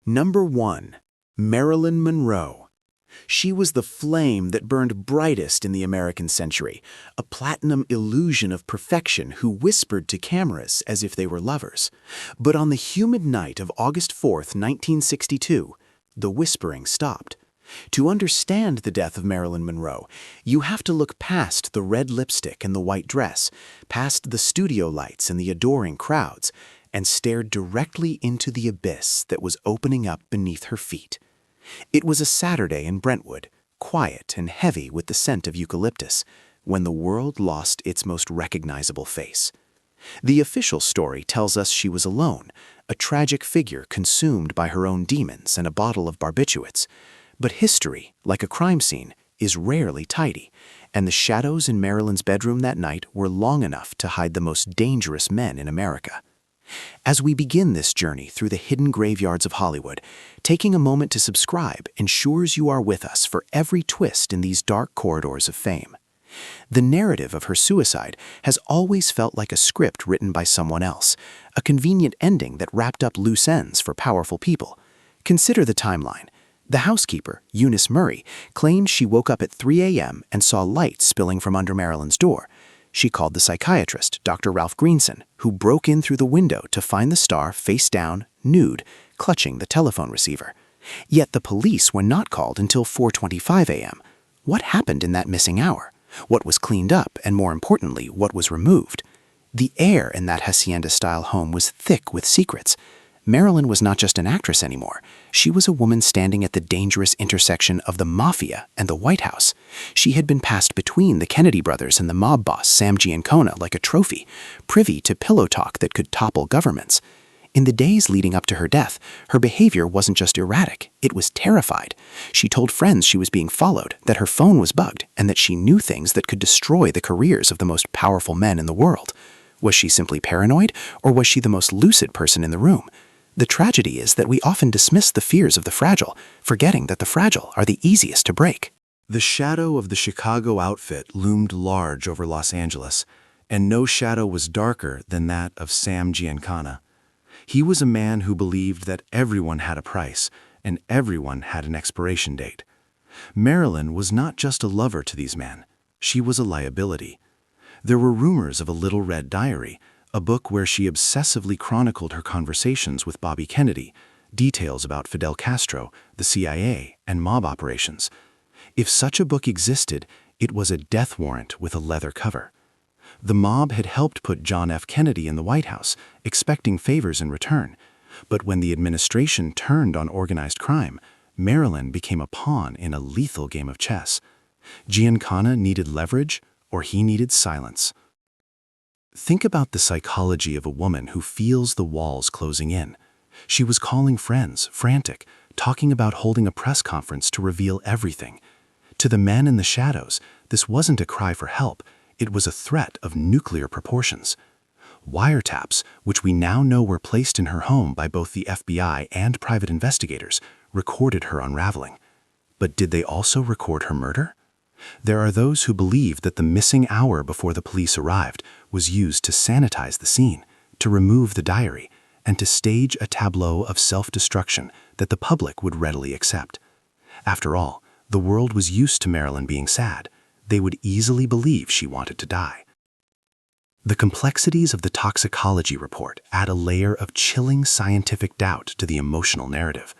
Number 1. Marilyn Monroe. She was the flame that burned brightest in the American century, a platinum illusion of perfection who whispered to cameras as if they were lovers. But on the humid night of August 4th, 1962, the whispering stopped. To understand the death of Marilyn Monroe, you have to look past the red lipstick and the white dress, past the studio lights and the adoring crowds, and stare directly into the abyss that was opening up beneath her feet. It was a Saturday in Brentwood, quiet and heavy with the scent of eucalyptus, when the world lost its most recognizable face. The official story tells us she was alone, a tragic figure consumed by her own demons and a bottle of barbiturates. But history, like a crime scene, is rarely tidy, and the shadows in Marilyn's bedroom that night were long enough to hide the most dangerous men in America. As we begin this journey through the hidden graveyards of Hollywood, taking a moment to subscribe ensures you are with us for every twist in these dark corridors of fame. The narrative of her suicide has always felt like a script written by someone else, a convenient ending that wrapped up loose ends for powerful people. Consider the timeline. The housekeeper, Eunice Murray, claimed she woke up at 3 a.m. and saw light spilling from under Marilyn's door. She called the psychiatrist, Dr. Ralph Greenson, who broke in through the window to find the star face down, nude, clutching the telephone receiver. Yet the police were not called until 4:25 a.m. What happened in that missing hour? What was cleaned up, and more importantly, what was removed? The air in that hacienda-style home was thick with secrets. Marilyn was not just an actress anymore. She was a woman standing at the dangerous intersection of the Mafia and the White House. She had been passed between the Kennedy brothers and the mob boss Sam Cooke like a trophy, privy to pillow talk that could topple governments. In the days leading up to her death, her behavior wasn't just erratic, it was terrified. She told friends she was being followed, that her phone was bugged, and that she knew things that could destroy the careers of the most powerful men in the world. Was she simply paranoid, or was she the most lucid person in the room? The tragedy is that we often dismiss the fears of the fragile, forgetting that the fragile are the easiest to break. The shadow of the Chicago outfit loomed large over Los Angeles, and no shadow was darker than that of Sam Cooke. He was a man who believed that everyone had a price, and everyone had an expiration date. Marilyn was not just a lover to these men, she was a liability. There were rumors of a Little Red Diary, a book where she obsessively chronicled her conversations with Bobby Kennedy, details about Fidel Castro, the CIA, and mob operations. If such a book existed, it was a death warrant with a leather cover. The mob had helped put John F. Kennedy in the White House, expecting favors in return. But when the administration turned on organized crime, Marilyn became a pawn in a lethal game of chess. Cooke needed leverage, or he needed silence. Think about the psychology of a woman who feels the walls closing in. She was calling friends, frantic, talking about holding a press conference to reveal everything. To the men in the shadows, this wasn't a cry for help, it was a threat of nuclear proportions. Wiretaps, which we now know were placed in her home by both the FBI and private investigators, recorded her unraveling. But did they also record her murder? There are those who believe that the missing hour before the police arrived was used to sanitize the scene, to remove the diary, and to stage a tableau of self-destruction that the public would readily accept. After all, the world was used to Marilyn being sad. They would easily believe she wanted to die. The complexities of the toxicology report add a layer of chilling scientific doubt to the emotional narrative.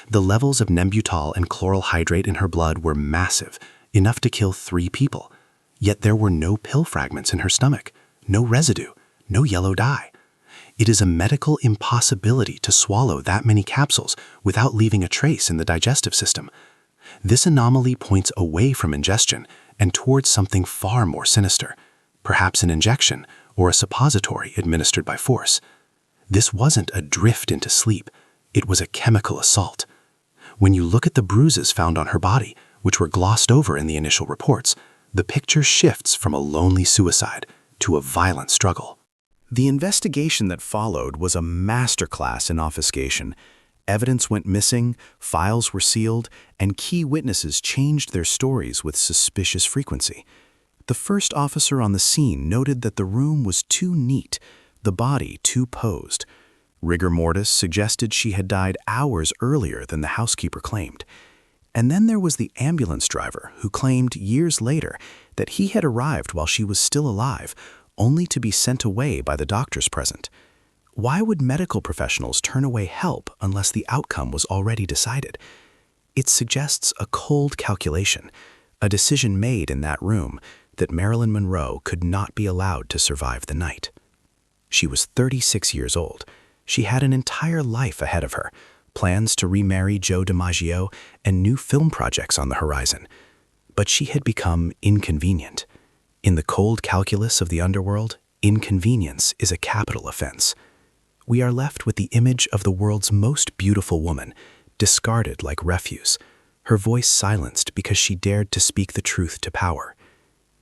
The levels of Nembutal and chloral hydrate in her blood were massive, enough to kill 3 people. Yet there were no pill fragments in her stomach, no residue, no yellow dye. It is a medical impossibility to swallow that many capsules without leaving a trace in the digestive system. This anomaly points away from ingestion and towards something far more sinister, perhaps an injection or a suppository administered by force. This wasn't a drift into sleep, it was a chemical assault. When you look at the bruises found on her body, which were glossed over in the initial reports, the picture shifts from a lonely suicide to a violent struggle. The investigation that followed was a masterclass in obfuscation. Evidence went missing, files were sealed, and key witnesses changed their stories with suspicious frequency. The first officer on the scene noted that the room was too neat, the body too posed. Rigor mortis suggested she had died hours earlier than the housekeeper claimed. And then there was the ambulance driver who claimed years later that he had arrived while she was still alive, only to be sent away by the doctors present. Why would medical professionals turn away help unless the outcome was already decided? It suggests a cold calculation, a decision made in that room that Marilyn Monroe could not be allowed to survive the night. She was 36 years old. She had an entire life ahead of her, plans to remarry Joe DiMaggio and new film projects on the horizon. But she had become inconvenient. In the cold calculus of the underworld, inconvenience is a capital offense. We are left with the image of the world's most beautiful woman, discarded like refuse, her voice silenced because she dared to speak the truth to power.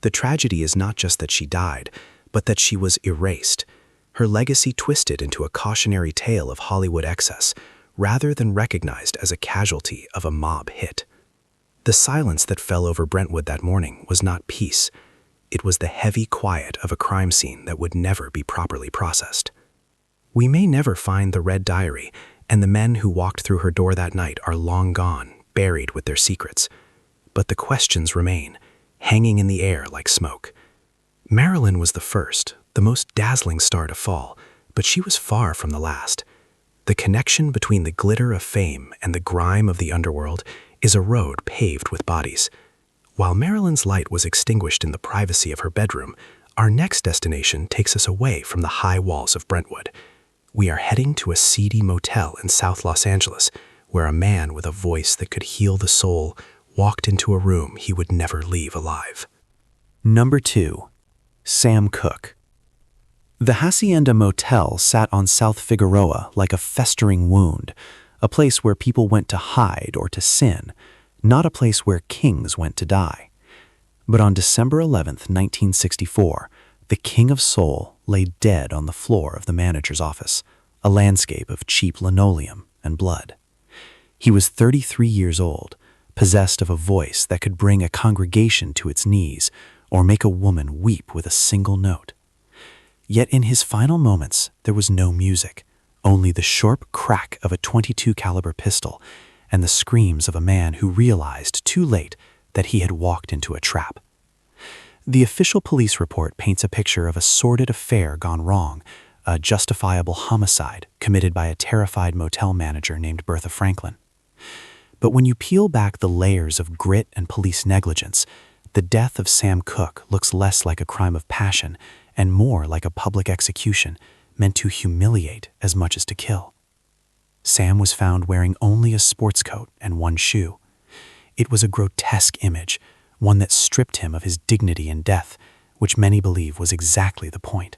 The tragedy is not just that she died, but that she was erased, her legacy twisted into a cautionary tale of Hollywood excess, rather than recognized as a casualty of a mob hit. The silence that fell over Brentwood that morning was not peace. It was the heavy quiet of a crime scene that would never be properly processed. We may never find the red diary, and the men who walked through her door that night are long gone, buried with their secrets. But the questions remain, hanging in the air like smoke. Marilyn was the first, the most dazzling star to fall, but she was far from the last. The connection between the glitter of fame and the grime of the underworld is a road paved with bodies. While Marilyn's light was extinguished in the privacy of her bedroom, our next destination takes us away from the high walls of Brentwood. We are heading to a seedy motel in South Los Angeles, where a man with a voice that could heal the soul walked into a room he would never leave alive. Number 2. Sam Cooke. The Hacienda Motel sat on South Figueroa like a festering wound, a place where people went to hide or to sin, not a place where kings went to die. But on December 11th, 1964, the King of Soul lay dead on the floor of the manager's office, a landscape of cheap linoleum and blood. He was 33 years old, possessed of a voice that could bring a congregation to its knees or make a woman weep with a single note. Yet in his final moments, there was no music, only the sharp crack of a .22 caliber pistol and the screams of a man who realized too late that he had walked into a trap. The official police report paints a picture of a sordid affair gone wrong, a justifiable homicide committed by a terrified motel manager named Bertha Franklin. But when you peel back the layers of grit and police negligence, the death of Sam Cooke looks less like a crime of passion and more like a public execution meant to humiliate as much as to kill. Sam was found wearing only a sports coat and one shoe. It was a grotesque image, one that stripped him of his dignity in death, which many believe was exactly the point.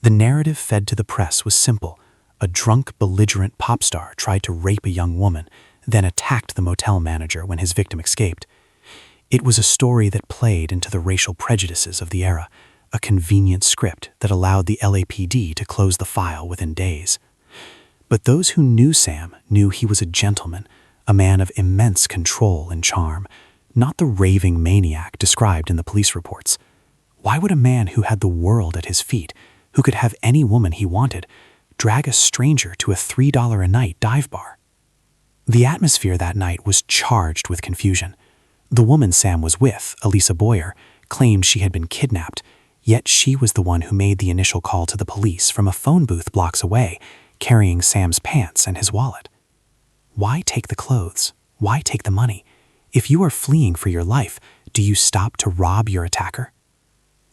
The narrative fed to the press was simple. A drunk, belligerent pop star tried to rape a young woman, then attacked the motel manager when his victim escaped. It was a story that played into the racial prejudices of the era, a convenient script that allowed the LAPD to close the file within days. But those who knew Sam knew he was a gentleman, a man of immense control and charm, not the raving maniac described in the police reports. Why would a man who had the world at his feet, who could have any woman he wanted, drag a stranger to a $3 a night dive bar? The atmosphere that night was charged with confusion. The woman Sam was with, Elisa Boyer, claimed she had been kidnapped, yet she was the one who made the initial call to the police from a phone booth blocks away, carrying Sam's pants and his wallet. Why take the clothes? Why take the money? If you are fleeing for your life, do you stop to rob your attacker?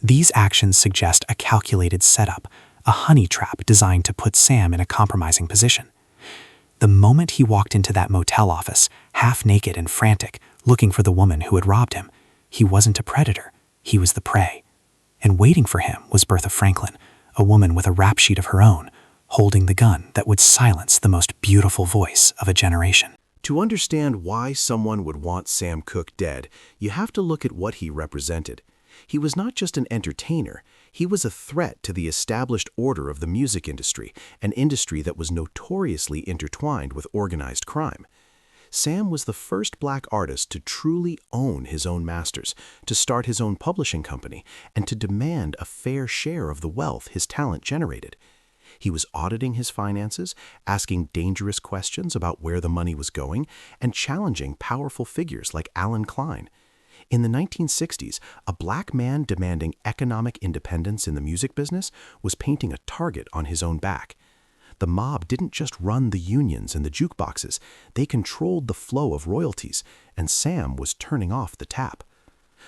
These actions suggest a calculated setup, a honey trap designed to put Sam in a compromising position. The moment he walked into that motel office, half naked and frantic, looking for the woman who had robbed him, he wasn't a predator, he was the prey. And waiting for him was Bertha Franklin, a woman with a rap sheet of her own, holding the gun that would silence the most beautiful voice of a generation. To understand why someone would want Sam Cooke dead, you have to look at what he represented. He was not just an entertainer, he was a threat to the established order of the music industry, an industry that was notoriously intertwined with organized crime. Sam was the first black artist to truly own his own masters, to start his own publishing company, and to demand a fair share of the wealth his talent generated. He was auditing his finances, asking dangerous questions about where the money was going, and challenging powerful figures like Alan Klein. In the 1960s, a black man demanding economic independence in the music business was painting a target on his own back. The mob didn't just run the unions and the jukeboxes, they controlled the flow of royalties, and Sam was turning off the tap.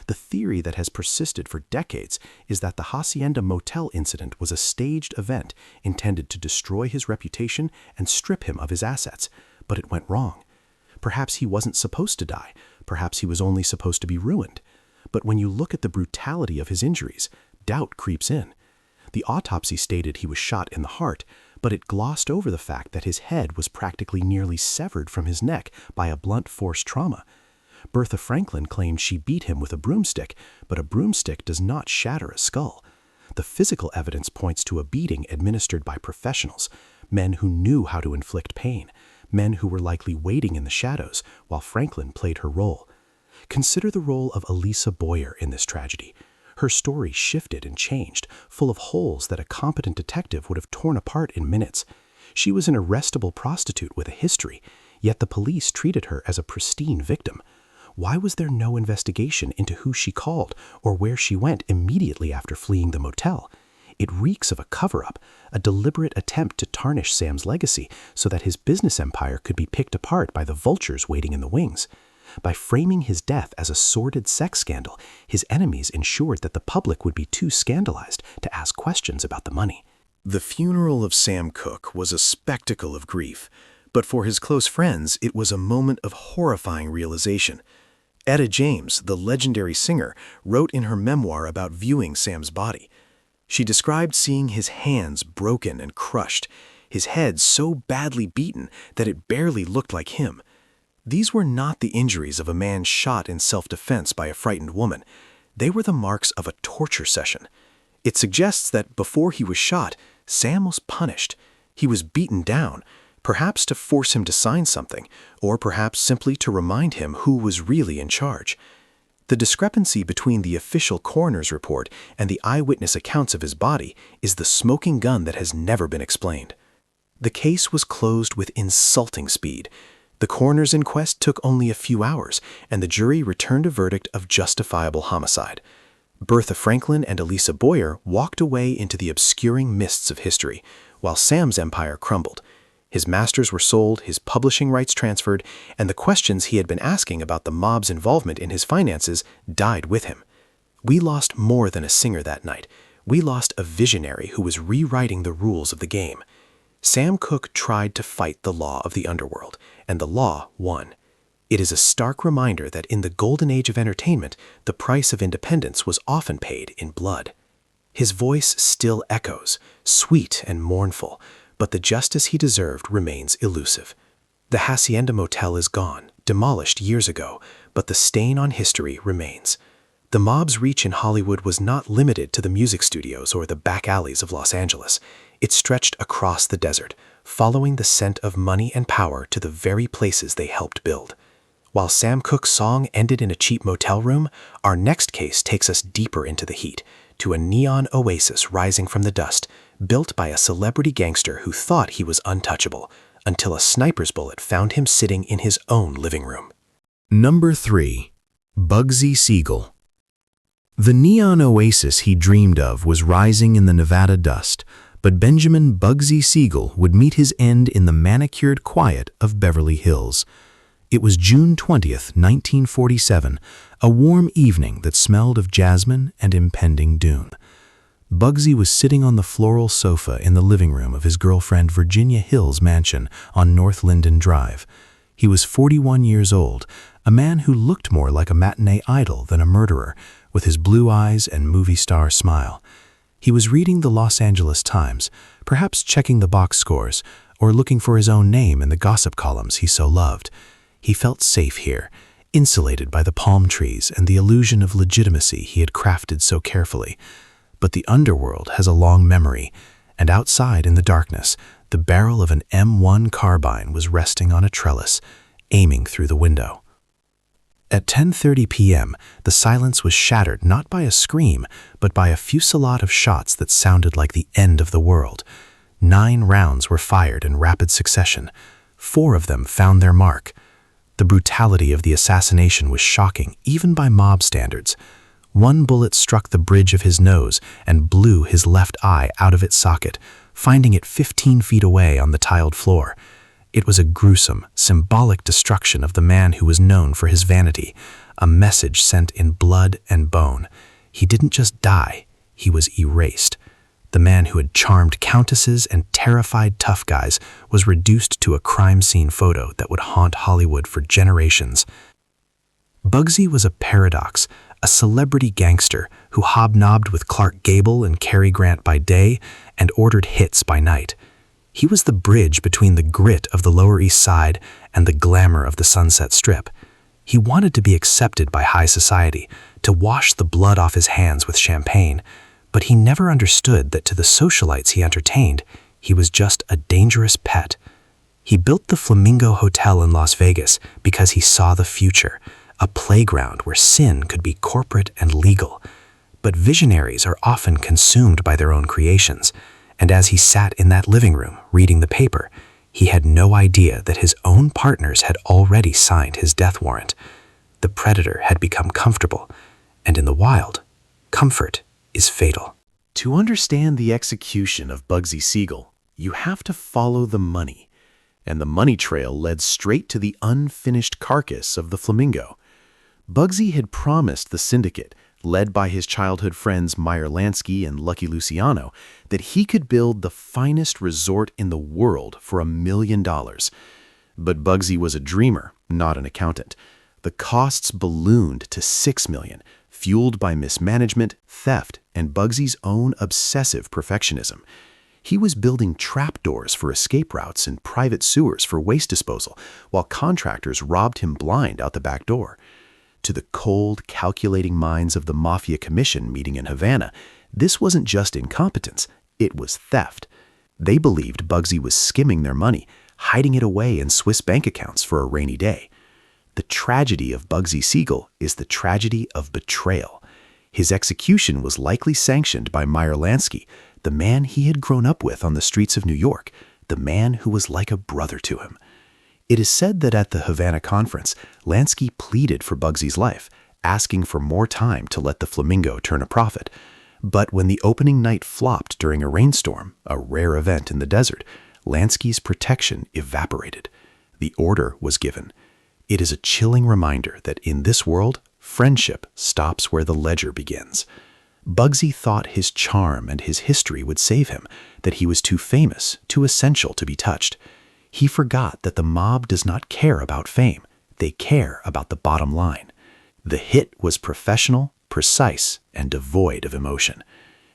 The theory that has persisted for decades is that the Hacienda Motel incident was a staged event intended to destroy his reputation and strip him of his assets, but it went wrong. Perhaps he wasn't supposed to die, perhaps he was only supposed to be ruined. But when you look at the brutality of his injuries, doubt creeps in. The autopsy stated he was shot in the heart, but it glossed over the fact that his head was practically nearly severed from his neck by a blunt force trauma. Bertha Franklin claimed she beat him with a broomstick, but a broomstick does not shatter a skull. The physical evidence points to a beating administered by professionals, men who knew how to inflict pain, men who were likely waiting in the shadows while Franklin played her role. Consider the role of Elisa Boyer in this tragedy. Her story shifted and changed, full of holes that a competent detective would have torn apart in minutes. She was an arrestable prostitute with a history, yet the police treated her as a pristine victim. Why was there no investigation into who she called or where she went immediately after fleeing the motel? It reeks of a cover-up, a deliberate attempt to tarnish Sam's legacy so that his business empire could be picked apart by the vultures waiting in the wings. By framing his death as a sordid sex scandal, his enemies ensured that the public would be too scandalized to ask questions about the money. The funeral of Sam Cooke was a spectacle of grief, but for his close friends, it was a moment of horrifying realization. Etta James, the legendary singer, wrote in her memoir about viewing Sam's body. She described seeing his hands broken and crushed, his head so badly beaten that it barely looked like him. These were not the injuries of a man shot in self-defense by a frightened woman. They were the marks of a torture session. It suggests that before he was shot, Sam was punished. He was beaten down, perhaps to force him to sign something, or perhaps simply to remind him who was really in charge. The discrepancy between the official coroner's report and the eyewitness accounts of his body is the smoking gun that has never been explained. The case was closed with insulting speed. The coroner's inquest took only a few hours, and the jury returned a verdict of justifiable homicide. Bertha Franklin and Elisa Boyer walked away into the obscuring mists of history, while Sam's empire crumbled. His masters were sold, his publishing rights transferred, and the questions he had been asking about the mob's involvement in his finances died with him. We lost more than a singer that night. We lost a visionary who was rewriting the rules of the game. Sam Cooke tried to fight the law of the underworld, and the law won. It is a stark reminder that in the golden age of entertainment, the price of independence was often paid in blood. His voice still echoes, sweet and mournful, but the justice he deserved remains elusive. The Hacienda Motel is gone, demolished years ago, but the stain on history remains. The mob's reach in Hollywood was not limited to the music studios or the back alleys of Los Angeles. It stretched across the desert, following the scent of money and power to the very places they helped build. While Sam Cooke's song ended in a cheap motel room, our next case takes us deeper into the heat, to a neon oasis rising from the dust, built by a celebrity gangster who thought he was untouchable, until a sniper's bullet found him sitting in his own living room. Number 3. Bugsy Siegel. The neon oasis he dreamed of was rising in the Nevada dust, but Benjamin Bugsy Siegel would meet his end in the manicured quiet of Beverly Hills. It was June 20th, 1947, a warm evening that smelled of jasmine and impending doom. Bugsy was sitting on the floral sofa in the living room of his girlfriend Virginia Hill's mansion on North Linden Drive. He was 41 years old, a man who looked more like a matinee idol than a murderer, with his blue eyes and movie star smile. He was reading the Los Angeles Times, perhaps checking the box scores, or looking for his own name in the gossip columns he so loved. He felt safe here, insulated by the palm trees and the illusion of legitimacy he had crafted so carefully. But the underworld has a long memory, and outside in the darkness, the barrel of an M1 carbine was resting on a trellis, aiming through the window. At 10:30 p.m., the silence was shattered not by a scream, but by a fusillade of shots that sounded like the end of the world. 9 rounds were fired in rapid succession. 4 of them found their mark. The brutality of the assassination was shocking, even by mob standards. 1 bullet struck the bridge of his nose and blew his left eye out of its socket, finding it 15 feet away on the tiled floor. It was a gruesome, symbolic destruction of the man who was known for his vanity, a message sent in blood and bone. He didn't just die, he was erased. The man who had charmed countesses and terrified tough guys was reduced to a crime scene photo that would haunt Hollywood for generations. Bugsy was a paradox, a celebrity gangster who hobnobbed with Clark Gable and Cary Grant by day and ordered hits by night. He was the bridge between the grit of the Lower East Side and the glamour of the Sunset Strip. He wanted to be accepted by high society, to wash the blood off his hands with champagne, but he never understood that to the socialites he entertained, he was just a dangerous pet. He built the Flamingo Hotel in Las Vegas because he saw the future, a playground where sin could be corporate and legal. But visionaries are often consumed by their own creations, and as he sat in that living room reading the paper, he had no idea that his own partners had already signed his death warrant. The predator had become comfortable, and in the wild, comfort is fatal. To understand the execution of Bugsy Siegel, you have to follow the money, and the money trail led straight to the unfinished carcass of the Flamingo. Bugsy had promised the syndicate, led by his childhood friends Meyer Lansky and Lucky Luciano, that he could build the finest resort in the world for $1 million. But Bugsy was a dreamer, not an accountant. The costs ballooned to $6 million, fueled by mismanagement, theft, and Bugsy's own obsessive perfectionism. He was building trapdoors for escape routes and private sewers for waste disposal, while contractors robbed him blind out the back door. To the cold, calculating minds of the Mafia Commission meeting in Havana, this wasn't just incompetence, it was theft. They believed Bugsy was skimming their money, hiding it away in Swiss bank accounts for a rainy day. The tragedy of Bugsy Siegel is the tragedy of betrayal. His execution was likely sanctioned by Meyer Lansky, the man he had grown up with on the streets of New York, the man who was like a brother to him. It is said that at the Havana conference, Lansky pleaded for Bugsy's life, asking for more time to let the Flamingo turn a profit. But when the opening night flopped during a rainstorm, a rare event in the desert, Lansky's protection evaporated. The order was given. It is a chilling reminder that in this world, friendship stops where the ledger begins. Bugsy thought his charm and his history would save him, that he was too famous, too essential to be touched. He forgot that the mob does not care about fame. They care about the bottom line. The hit was professional, precise, and devoid of emotion.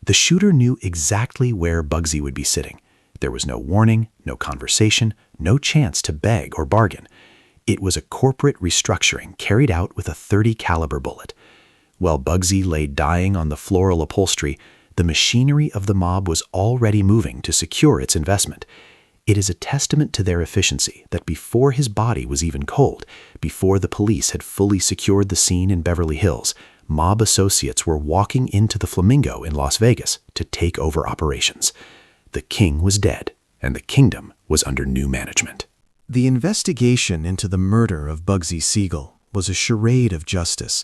The shooter knew exactly where Bugsy would be sitting. There was no warning, no conversation, no chance to beg or bargain. It was a corporate restructuring carried out with a .30 caliber bullet. While Bugsy lay dying on the floral upholstery, the machinery of the mob was already moving to secure its investment. It is a testament to their efficiency that before his body was even cold, before the police had fully secured the scene in Beverly Hills, mob associates were walking into the Flamingo in Las Vegas to take over operations. The king was dead, and the kingdom was under new management. The investigation into the murder of Bugsy Siegel was a charade of justice.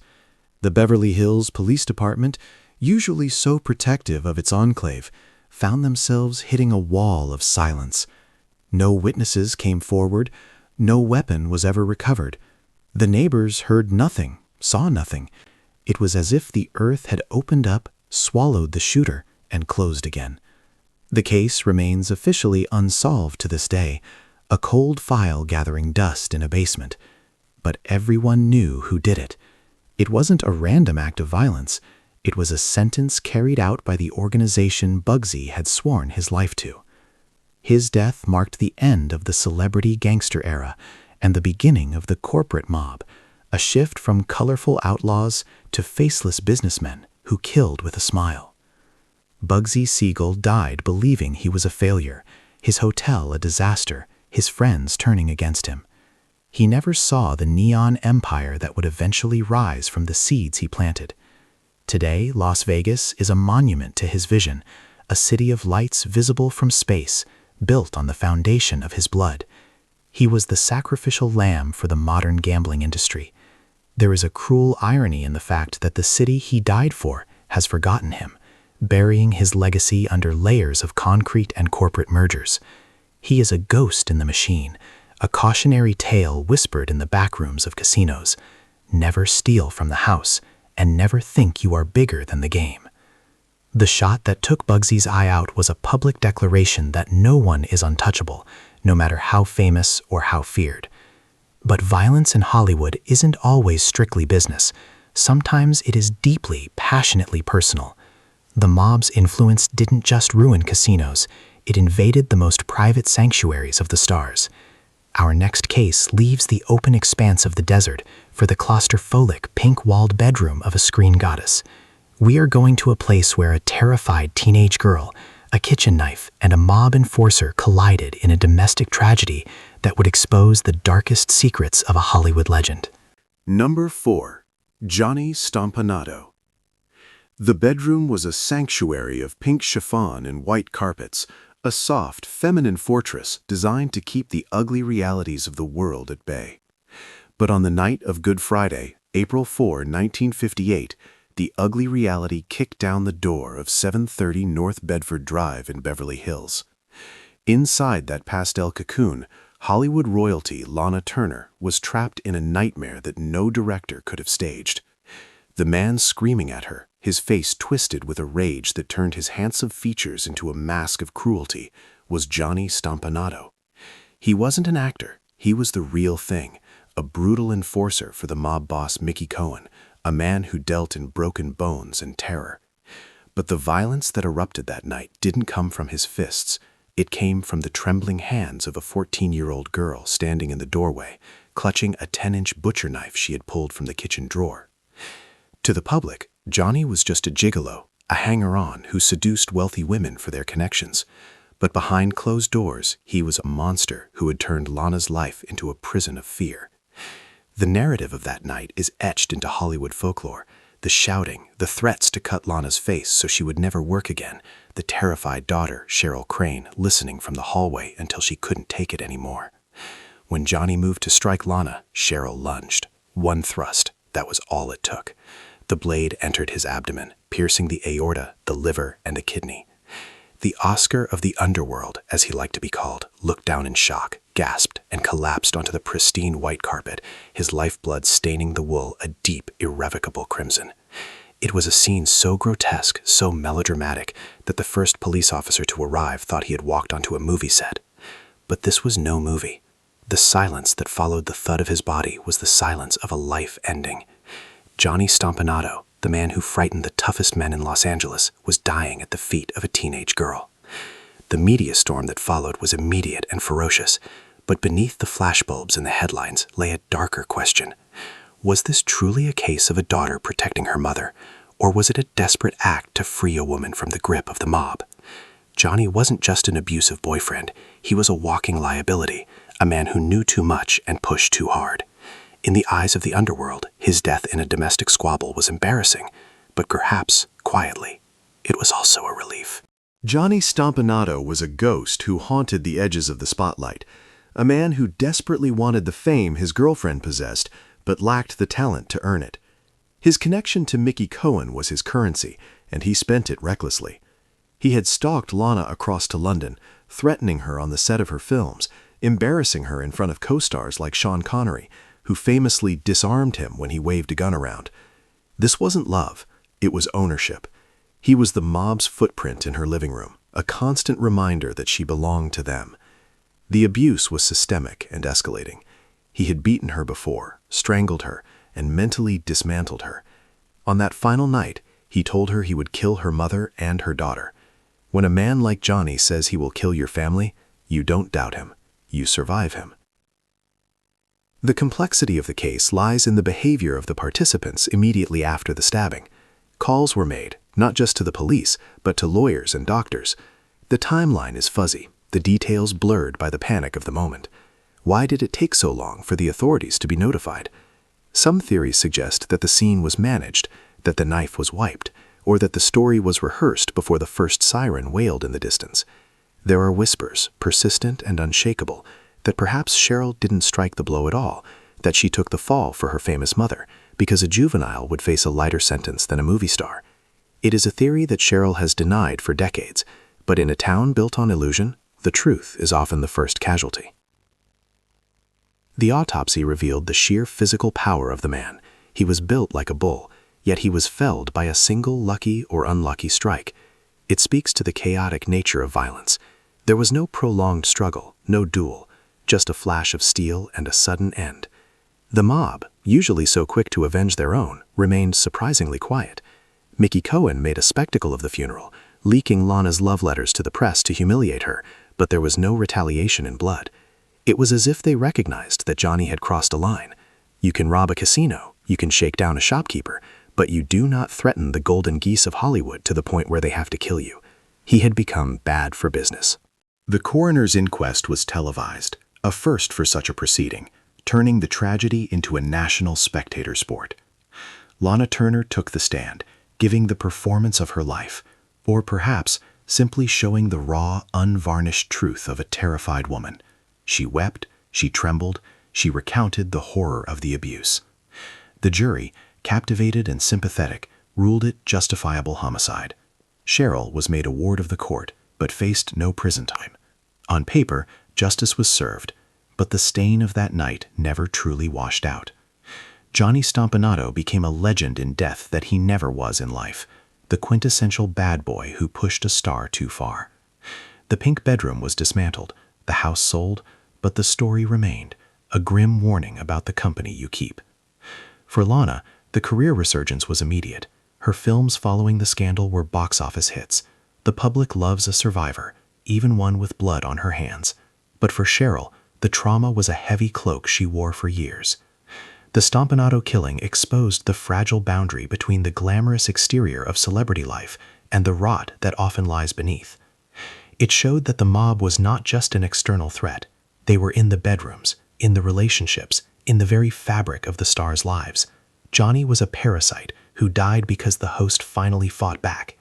The Beverly Hills Police Department, usually so protective of its enclave, found themselves hitting a wall of silence. No witnesses came forward, no weapon was ever recovered. The neighbors heard nothing, saw nothing. It was as if the earth had opened up, swallowed the shooter, and closed again. The case remains officially unsolved to this day, a cold file gathering dust in a basement. But everyone knew who did it. It wasn't a random act of violence. It was a sentence carried out by the organization Bugsy had sworn his life to. His death marked the end of the celebrity gangster era and the beginning of the corporate mob, a shift from colorful outlaws to faceless businessmen who killed with a smile. Bugsy Siegel died believing he was a failure, his hotel a disaster, his friends turning against him. He never saw the neon empire that would eventually rise from the seeds he planted. Today, Las Vegas is a monument to his vision, a city of lights visible from space, built on the foundation of his blood. He was the sacrificial lamb for the modern gambling industry. There is a cruel irony in the fact that the city he died for has forgotten him, burying his legacy under layers of concrete and corporate mergers. He is a ghost in the machine, a cautionary tale whispered in the backrooms of casinos. Never steal from the house, and never think you are bigger than the game. The shot that took Bugsy's eye out was a public declaration that no one is untouchable, no matter how famous or how feared. But violence in Hollywood isn't always strictly business. Sometimes it is deeply, passionately personal. The mob's influence didn't just ruin casinos, it invaded the most private sanctuaries of the stars. Our next case leaves the open expanse of the desert for the claustrophobic pink-walled bedroom of a screen goddess. We are going to a place where a terrified teenage girl, a kitchen knife, and a mob enforcer collided in a domestic tragedy that would expose the darkest secrets of a Hollywood legend. Number 4. Johnny Stompanato. The bedroom was a sanctuary of pink chiffon and white carpets, a soft, feminine fortress designed to keep the ugly realities of the world at bay. But on the night of Good Friday, April 4, 1958, the ugly reality kicked down the door of 730 North Bedford Drive in Beverly Hills. Inside that pastel cocoon, Hollywood royalty Lana Turner was trapped in a nightmare that no director could have staged. The man screaming at her, his face twisted with a rage that turned his handsome features into a mask of cruelty, was Johnny Stompanato. He wasn't an actor, he was the real thing, a brutal enforcer for the mob boss Mickey Cohen, a man who dealt in broken bones and terror. But the violence that erupted that night didn't come from his fists. It came from the trembling hands of a 14-year-old girl standing in the doorway, clutching a 10-inch butcher knife she had pulled from the kitchen drawer. To the public, Johnny was just a gigolo, a hanger-on who seduced wealthy women for their connections. But behind closed doors, he was a monster who had turned Lana's life into a prison of fear. The narrative of that night is etched into Hollywood folklore. The shouting, the threats to cut Lana's face so she would never work again, the terrified daughter, Cheryl Crane, listening from the hallway until she couldn't take it anymore. When Johnny moved to strike Lana, Cheryl lunged. One thrust, that was all it took. The blade entered his abdomen, piercing the aorta, the liver, and a kidney. The Oscar of the underworld, as he liked to be called, looked down in shock, gasped, and collapsed onto the pristine white carpet, his lifeblood staining the wool a deep, irrevocable crimson. It was a scene so grotesque, so melodramatic, that the first police officer to arrive thought he had walked onto a movie set. But this was no movie. The silence that followed the thud of his body was the silence of a life ending. Johnny Stompanato, the man who frightened the toughest men in Los Angeles, was dying at the feet of a teenage girl. The media storm that followed was immediate and ferocious, but beneath the flashbulbs in the headlines lay a darker question. Was this truly a case of a daughter protecting her mother, or was it a desperate act to free a woman from the grip of the mob? Johnny wasn't just an abusive boyfriend, he was a walking liability, a man who knew too much and pushed too hard. In the eyes of the underworld, his death in a domestic squabble was embarrassing, but perhaps, quietly, it was also a relief. Johnny Stompanato was a ghost who haunted the edges of the spotlight, a man who desperately wanted the fame his girlfriend possessed, but lacked the talent to earn it. His connection to Mickey Cohen was his currency, and he spent it recklessly. He had stalked Lana across to London, threatening her on the set of her films, embarrassing her in front of co-stars like Sean Connery, who famously disarmed him when he waved a gun around. This wasn't love, it was ownership. He was the mob's footprint in her living room, a constant reminder that she belonged to them. The abuse was systemic and escalating. He had beaten her before, strangled her, and mentally dismantled her. On that final night, he told her he would kill her mother and her daughter. When a man like Johnny says he will kill your family, you don't doubt him, you survive him. The complexity of the case lies in the behavior of the participants immediately after the stabbing. Calls were made, not just to the police, but to lawyers and doctors. The timeline is fuzzy, the details blurred by the panic of the moment. Why did it take so long for the authorities to be notified? Some theories suggest that the scene was managed, that the knife was wiped, or that the story was rehearsed before the first siren wailed in the distance. There are whispers, persistent and unshakable, that perhaps Cheryl didn't strike the blow at all, that she took the fall for her famous mother, because a juvenile would face a lighter sentence than a movie star. It is a theory that Cheryl has denied for decades, but in a town built on illusion, the truth is often the first casualty. The autopsy revealed the sheer physical power of the man. He was built like a bull, yet he was felled by a single lucky or unlucky strike. It speaks to the chaotic nature of violence. There was no prolonged struggle, no duel, just a flash of steel and a sudden end. The mob, usually so quick to avenge their own, remained surprisingly quiet. Mickey Cohen made a spectacle of the funeral, leaking Lana's love letters to the press to humiliate her, but there was no retaliation in blood. It was as if they recognized that Johnny had crossed a line. You can rob a casino, you can shake down a shopkeeper, but you do not threaten the golden geese of Hollywood to the point where they have to kill you. He had become bad for business. The coroner's inquest was televised, a first for such a proceeding, turning the tragedy into a national spectator sport. Lana Turner took the stand, giving the performance of her life, or perhaps simply showing the raw, unvarnished truth of a terrified woman. She wept, she trembled, she recounted the horror of the abuse. The jury, captivated and sympathetic, ruled it justifiable homicide. Cheryl was made a ward of the court, but faced no prison time. On paper, justice was served, but the stain of that night never truly washed out. Johnny Stompanato became a legend in death that he never was in life, the quintessential bad boy who pushed a star too far. The pink bedroom was dismantled, the house sold, but the story remained, a grim warning about the company you keep. For Lana, the career resurgence was immediate. Her films following the scandal were box office hits. The public loves a survivor, even one with blood on her hands. But for Cheryl, the trauma was a heavy cloak she wore for years. The Stompanato killing exposed the fragile boundary between the glamorous exterior of celebrity life and the rot that often lies beneath. It showed that the mob was not just an external threat. They were in the bedrooms, in the relationships, in the very fabric of the stars' lives. Johnny was a parasite who died because the host finally fought back.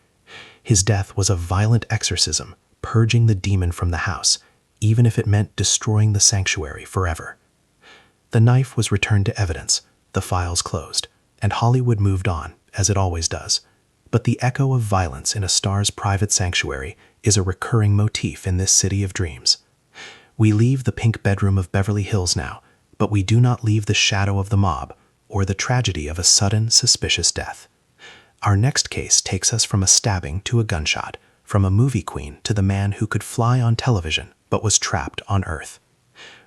His death was a violent exorcism, purging the demon from the house, even if it meant destroying the sanctuary forever. The knife was returned to evidence, the files closed, and Hollywood moved on, as it always does. But the echo of violence in a star's private sanctuary is a recurring motif in this city of dreams. We leave the pink bedroom of Beverly Hills now, but we do not leave the shadow of the mob or the tragedy of a sudden, suspicious death. Our next case takes us from a stabbing to a gunshot, from a movie queen to the man who could fly on television but was trapped on Earth.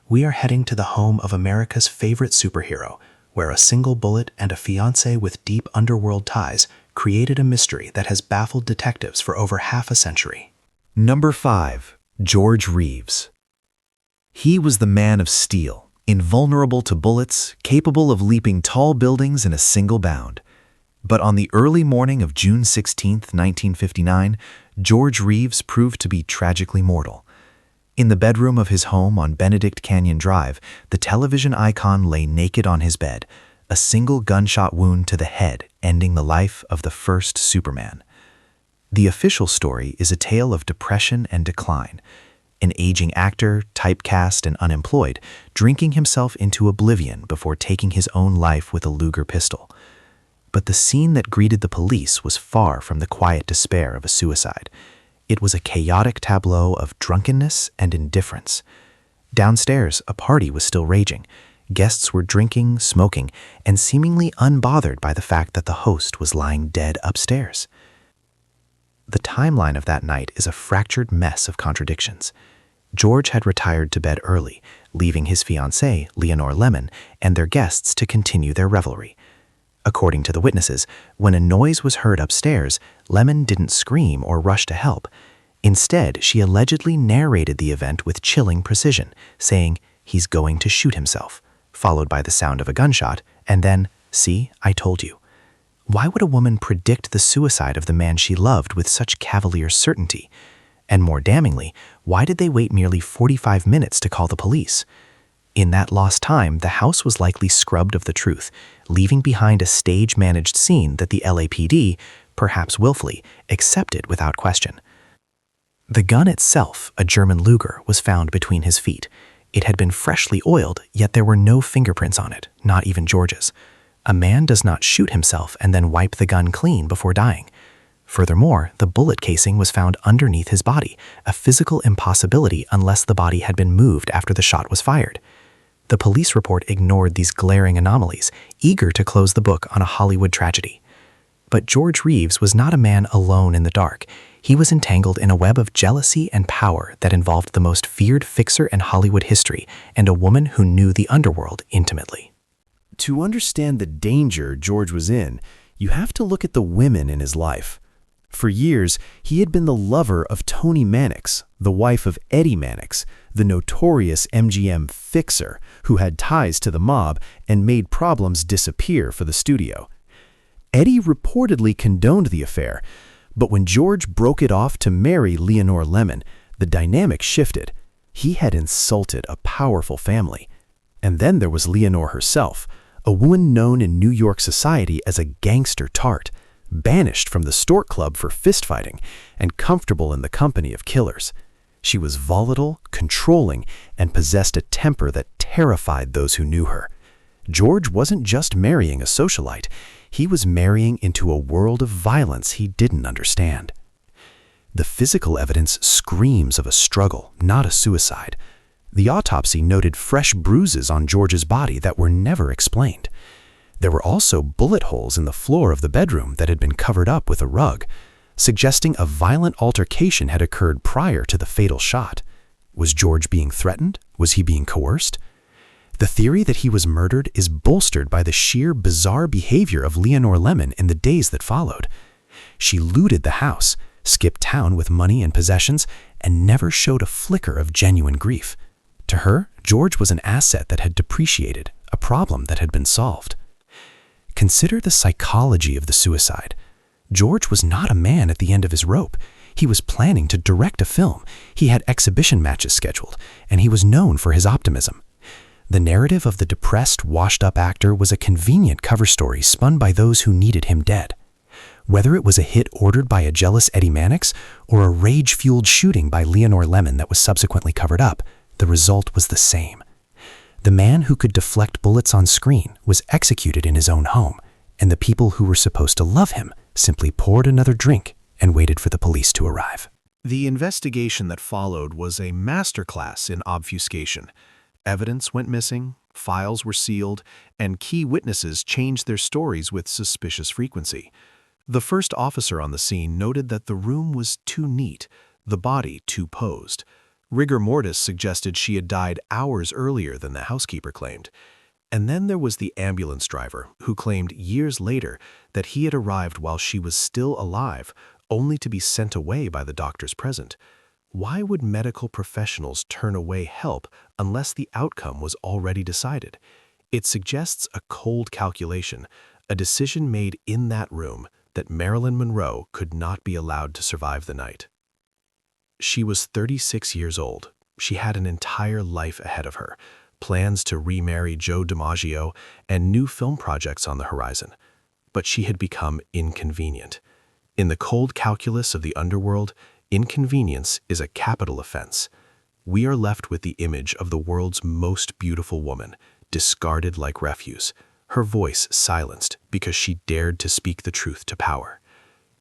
We are heading to the home of America's favorite superhero, where a single bullet and a fiancé with deep underworld ties created a mystery that has baffled detectives for over half a century. Number 5. George Reeves. He was the man of steel, invulnerable to bullets, capable of leaping tall buildings in a single bound. But on the early morning of June 16, 1959, George Reeves proved to be tragically mortal. In the bedroom of his home on Benedict Canyon Drive, the television icon lay naked on his bed, a single gunshot wound to the head ending the life of the first Superman. The official story is a tale of depression and decline. An aging actor, typecast and unemployed, drinking himself into oblivion before taking his own life with a Luger pistol. But the scene that greeted the police was far from the quiet despair of a suicide. It was a chaotic tableau of drunkenness and indifference. Downstairs, a party was still raging. Guests were drinking, smoking, and seemingly unbothered by the fact that the host was lying dead upstairs. The timeline of that night is a fractured mess of contradictions. George had retired to bed early, leaving his fiancée, Leonore Lemon, and their guests to continue their revelry. According to the witnesses, when a noise was heard upstairs, Lemon didn't scream or rush to help. Instead, she allegedly narrated the event with chilling precision, saying, "He's going to shoot himself," followed by the sound of a gunshot, and then, "See, I told you." Why would a woman predict the suicide of the man she loved with such cavalier certainty? And more damningly, why did they wait nearly 45 minutes to call the police? In that lost time, the house was likely scrubbed of the truth, leaving behind a stage-managed scene that the LAPD, perhaps willfully, accepted without question. The gun itself, a German Luger, was found between his feet. It had been freshly oiled, yet there were no fingerprints on it, not even George's. A man does not shoot himself and then wipe the gun clean before dying. Furthermore, the bullet casing was found underneath his body, a physical impossibility unless the body had been moved after the shot was fired. The police report ignored these glaring anomalies, eager to close the book on a Hollywood tragedy. But George Reeves was not a man alone in the dark. He was entangled in a web of jealousy and power that involved the most feared fixer in Hollywood history and a woman who knew the underworld intimately. To understand the danger George was in, you have to look at the women in his life. For years, he had been the lover of Toni Mannix, the wife of Eddie Mannix, the notorious MGM fixer who had ties to the mob and made problems disappear for the studio. Eddie reportedly condoned the affair, but when George broke it off to marry Leonore Lemon, the dynamic shifted. He had insulted a powerful family. And then there was Leonore herself, a woman known in New York society as a gangster tart, banished from the Stork Club for fistfighting and comfortable in the company of killers. She was volatile, controlling, and possessed a temper that terrified those who knew her. George wasn't just marrying a socialite, he was marrying into a world of violence he didn't understand. The physical evidence screams of a struggle, not a suicide. The autopsy noted fresh bruises on George's body that were never explained. There were also bullet holes in the floor of the bedroom that had been covered up with a rug, suggesting a violent altercation had occurred prior to the fatal shot. Was George being threatened? Was he being coerced? The theory that he was murdered is bolstered by the sheer bizarre behavior of Leonore Lemon in the days that followed. She looted the house, skipped town with money and possessions, and never showed a flicker of genuine grief. To her, George was an asset that had depreciated, a problem that had been solved. Consider the psychology of the suicide. George was not a man at the end of his rope. He was planning to direct a film, he had exhibition matches scheduled, and he was known for his optimism. The narrative of the depressed, washed-up actor was a convenient cover story spun by those who needed him dead. Whether it was a hit ordered by a jealous Eddie Mannix or a rage-fueled shooting by Leonore Lemon that was subsequently covered up, the result was the same. The man who could deflect bullets on screen was executed in his own home, and the people who were supposed to love him simply poured another drink and waited for the police to arrive. The investigation that followed was a masterclass in obfuscation. Evidence went missing, files were sealed, and key witnesses changed their stories with suspicious frequency. The first officer on the scene noted that the room was too neat, the body too posed. Rigor mortis suggested she had died hours earlier than the housekeeper claimed. And then there was the ambulance driver, who claimed years later that he had arrived while she was still alive, only to be sent away by the doctors present. Why would medical professionals turn away help unless the outcome was already decided? It suggests a cold calculation, a decision made in that room that Marilyn Monroe could not be allowed to survive the night. She was 36 years old. She had an entire life ahead of her, plans to remarry Joe DiMaggio and new film projects on the horizon. But she had become inconvenient. In the cold calculus of the underworld, inconvenience is a capital offense. We are left with the image of the world's most beautiful woman, discarded like refuse, her voice silenced because she dared to speak the truth to power.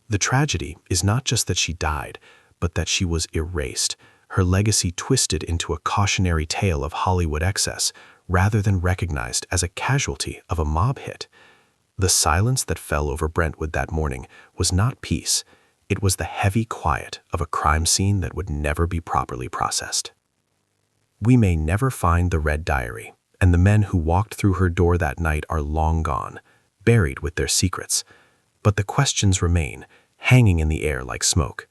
The tragedy is not just that she died, but that she was erased, her legacy twisted into a cautionary tale of Hollywood excess, rather than recognized as a casualty of a mob hit. The silence that fell over Brentwood that morning was not peace. It was the heavy quiet of a crime scene that would never be properly processed. We may never find the Red Diary, and the men who walked through her door that night are long gone, buried with their secrets. But the questions remain, hanging in the air like smoke.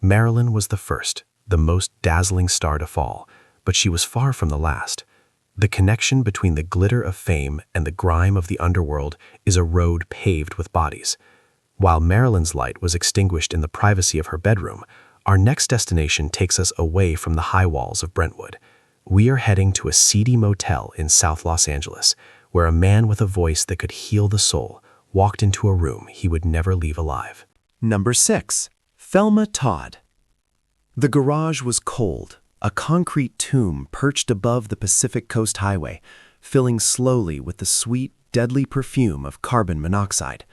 Marilyn was the first, the most dazzling star to fall, but she was far from the last. The connection between the glitter of fame and the grime of the underworld is a road paved with bodies. While Marilyn's light was extinguished in the privacy of her bedroom, our next destination takes us away from the high walls of Brentwood. We are heading to a seedy motel in South Los Angeles, where a man with a voice that could heal the soul walked into a room he would never leave alive. Number 6. Thelma Todd. The garage was cold, a concrete tomb perched above the Pacific Coast Highway, filling slowly with the sweet, deadly perfume of carbon monoxide.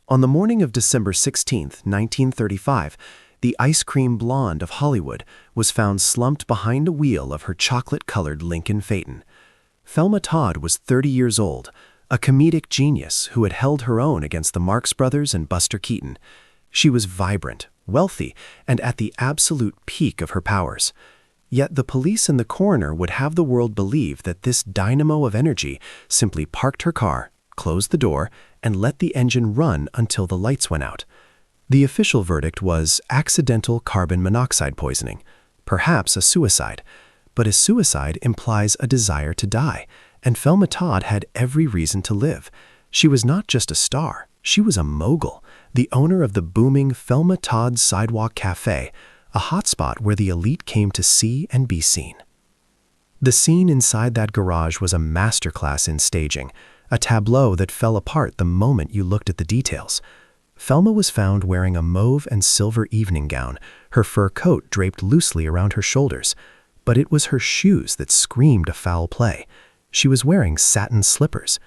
On the morning of December 16, 1935, the ice cream blonde of Hollywood was found slumped behind a wheel of her chocolate-colored Lincoln Phaeton. Thelma Todd was 30 years old, a comedic genius who had held her own against the Marx Brothers and Buster Keaton. She was vibrant, wealthy, and at the absolute peak of her powers. Yet the police and the coroner would have the world believe that this dynamo of energy simply parked her car, closed the door, and let the engine run until the lights went out. The official verdict was accidental carbon monoxide poisoning, perhaps a suicide. But a suicide implies a desire to die, and Thelma Todd had every reason to live. She was not just a star, she was a mogul, the owner of the booming Thelma Todd Sidewalk Cafe, a hotspot where the elite came to see and be seen. The scene inside that garage was a masterclass in staging, a tableau that fell apart the moment you looked at the details. Thelma was found wearing a mauve and silver evening gown, her fur coat draped loosely around her shoulders. But it was her shoes that screamed a foul play. She was wearing satin slippers.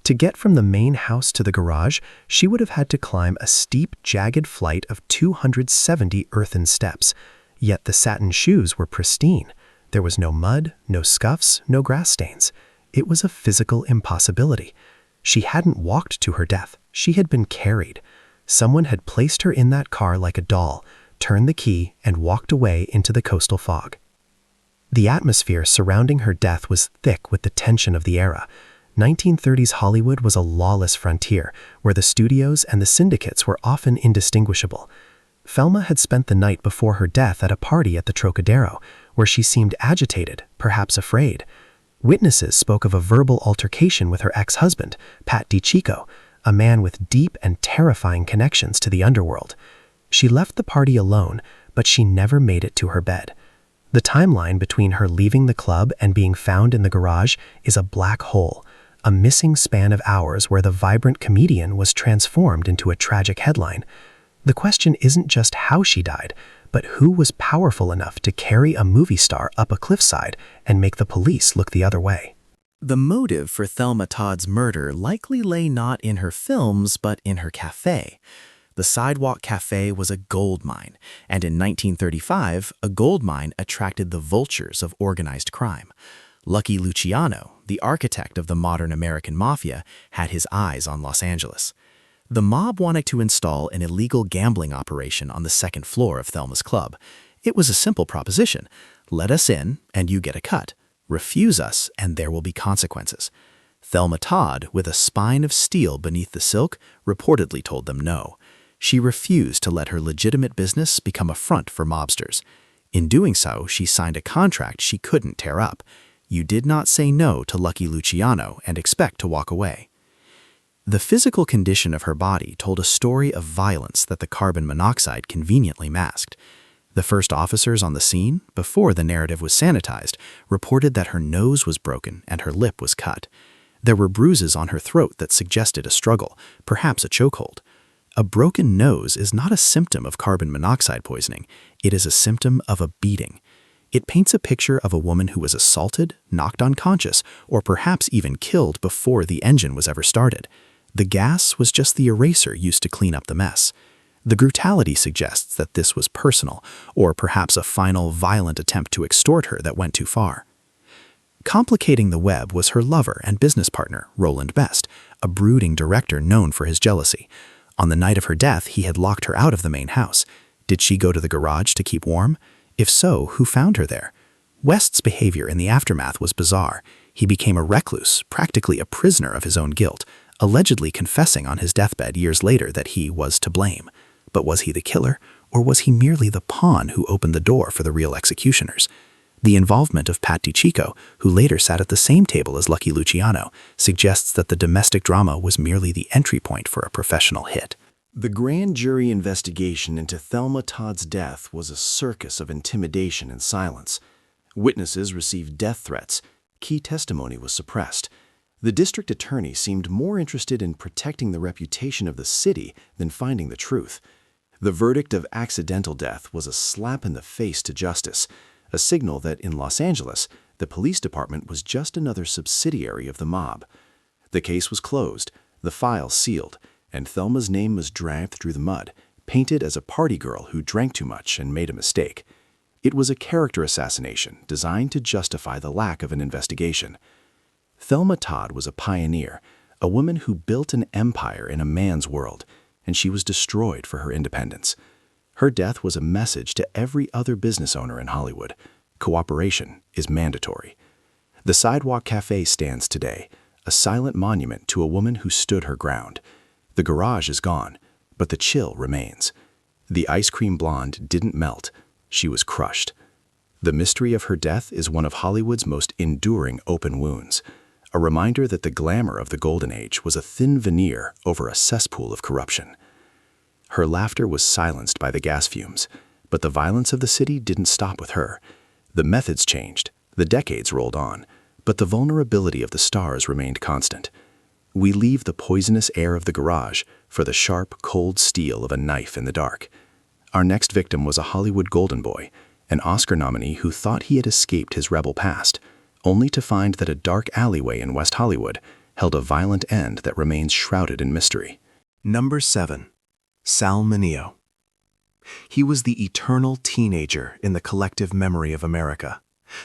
To get from the main house to the garage, she would have had to climb a steep, jagged flight of 270 earthen steps. Yet the satin shoes were pristine. There was no mud, no scuffs, no grass stains. It was a physical impossibility. She hadn't walked to her death. She had been carried. Someone had placed her in that car like a doll, turned the key, and walked away into the coastal fog. The atmosphere surrounding her death was thick with the tension of the era. 1930s Hollywood was a lawless frontier, where the studios and the syndicates were often indistinguishable. Thelma had spent the night before her death at a party at the Trocadero, where she seemed agitated, perhaps afraid. Witnesses spoke of a verbal altercation with her ex-husband, Pat DiCicco, a man with deep and terrifying connections to the underworld. She left the party alone, but she never made it to her bed. The timeline between her leaving the club and being found in the garage is a black hole, a missing span of hours where the vibrant comedian was transformed into a tragic headline. The question isn't just how she died, but who was powerful enough to carry a movie star up a cliffside and make the police look the other way. The motive for Thelma Todd's murder likely lay not in her films, but in her cafe. The Sidewalk Cafe was a gold mine, and in 1935, a gold mine attracted the vultures of organized crime. Lucky Luciano, the architect of the modern American Mafia, had his eyes on Los Angeles. The mob wanted to install an illegal gambling operation on the second floor of Thelma's club. It was a simple proposition. Let us in, and you get a cut. Refuse us, and there will be consequences. Thelma Todd, with a spine of steel beneath the silk, reportedly told them no. She refused to let her legitimate business become a front for mobsters. In doing so, she signed a contract she couldn't tear up. You did not say no to Lucky Luciano and expect to walk away. The physical condition of her body told a story of violence that the carbon monoxide conveniently masked. The first officers on the scene, before the narrative was sanitized, reported that her nose was broken and her lip was cut. There were bruises on her throat that suggested a struggle, perhaps a chokehold. A broken nose is not a symptom of carbon monoxide poisoning. It is a symptom of a beating. It paints a picture of a woman who was assaulted, knocked unconscious, or perhaps even killed before the engine was ever started. The gas was just the eraser used to clean up the mess. The brutality suggests that this was personal, or perhaps a final violent attempt to extort her that went too far. Complicating the web was her lover and business partner, Roland Best, a brooding director known for his jealousy. On the night of her death, he had locked her out of the main house. Did she go to the garage to keep warm? If so, who found her there? West's behavior in the aftermath was bizarre. He became a recluse, practically a prisoner of his own guilt, allegedly confessing on his deathbed years later that he was to blame. But was he the killer, or was he merely the pawn who opened the door for the real executioners? The involvement of Pat DiCicco, who later sat at the same table as Lucky Luciano, suggests that the domestic drama was merely the entry point for a professional hit. The grand jury investigation into Thelma Todd's death was a circus of intimidation and silence. Witnesses received death threats. Key testimony was suppressed. The district attorney seemed more interested in protecting the reputation of the city than finding the truth. The verdict of accidental death was a slap in the face to justice, a signal that in Los Angeles, the police department was just another subsidiary of the mob. The case was closed, the file sealed, and Thelma's name was dragged through the mud, painted as a party girl who drank too much and made a mistake. It was a character assassination designed to justify the lack of an investigation. Thelma Todd was a pioneer, a woman who built an empire in a man's world, and she was destroyed for her independence. Her death was a message to every other business owner in Hollywood. Cooperation is mandatory. The Sidewalk Cafe stands today, a silent monument to a woman who stood her ground. The garage is gone, but the chill remains. The ice cream blonde didn't melt. She was crushed. The mystery of her death is one of Hollywood's most enduring open wounds, a reminder that the glamour of the Golden Age was a thin veneer over a cesspool of corruption. Her laughter was silenced by the gas fumes, but the violence of the city didn't stop with her. The methods changed, the decades rolled on, but the vulnerability of the stars remained constant. We leave the poisonous air of the garage for the sharp, cold steel of a knife in the dark. Our next victim was a Hollywood golden boy, an Oscar nominee who thought he had escaped his rebel past, only to find that a dark alleyway in West Hollywood held a violent end that remains shrouded in mystery. Number 7. Sal Mineo. He was the eternal teenager in the collective memory of America,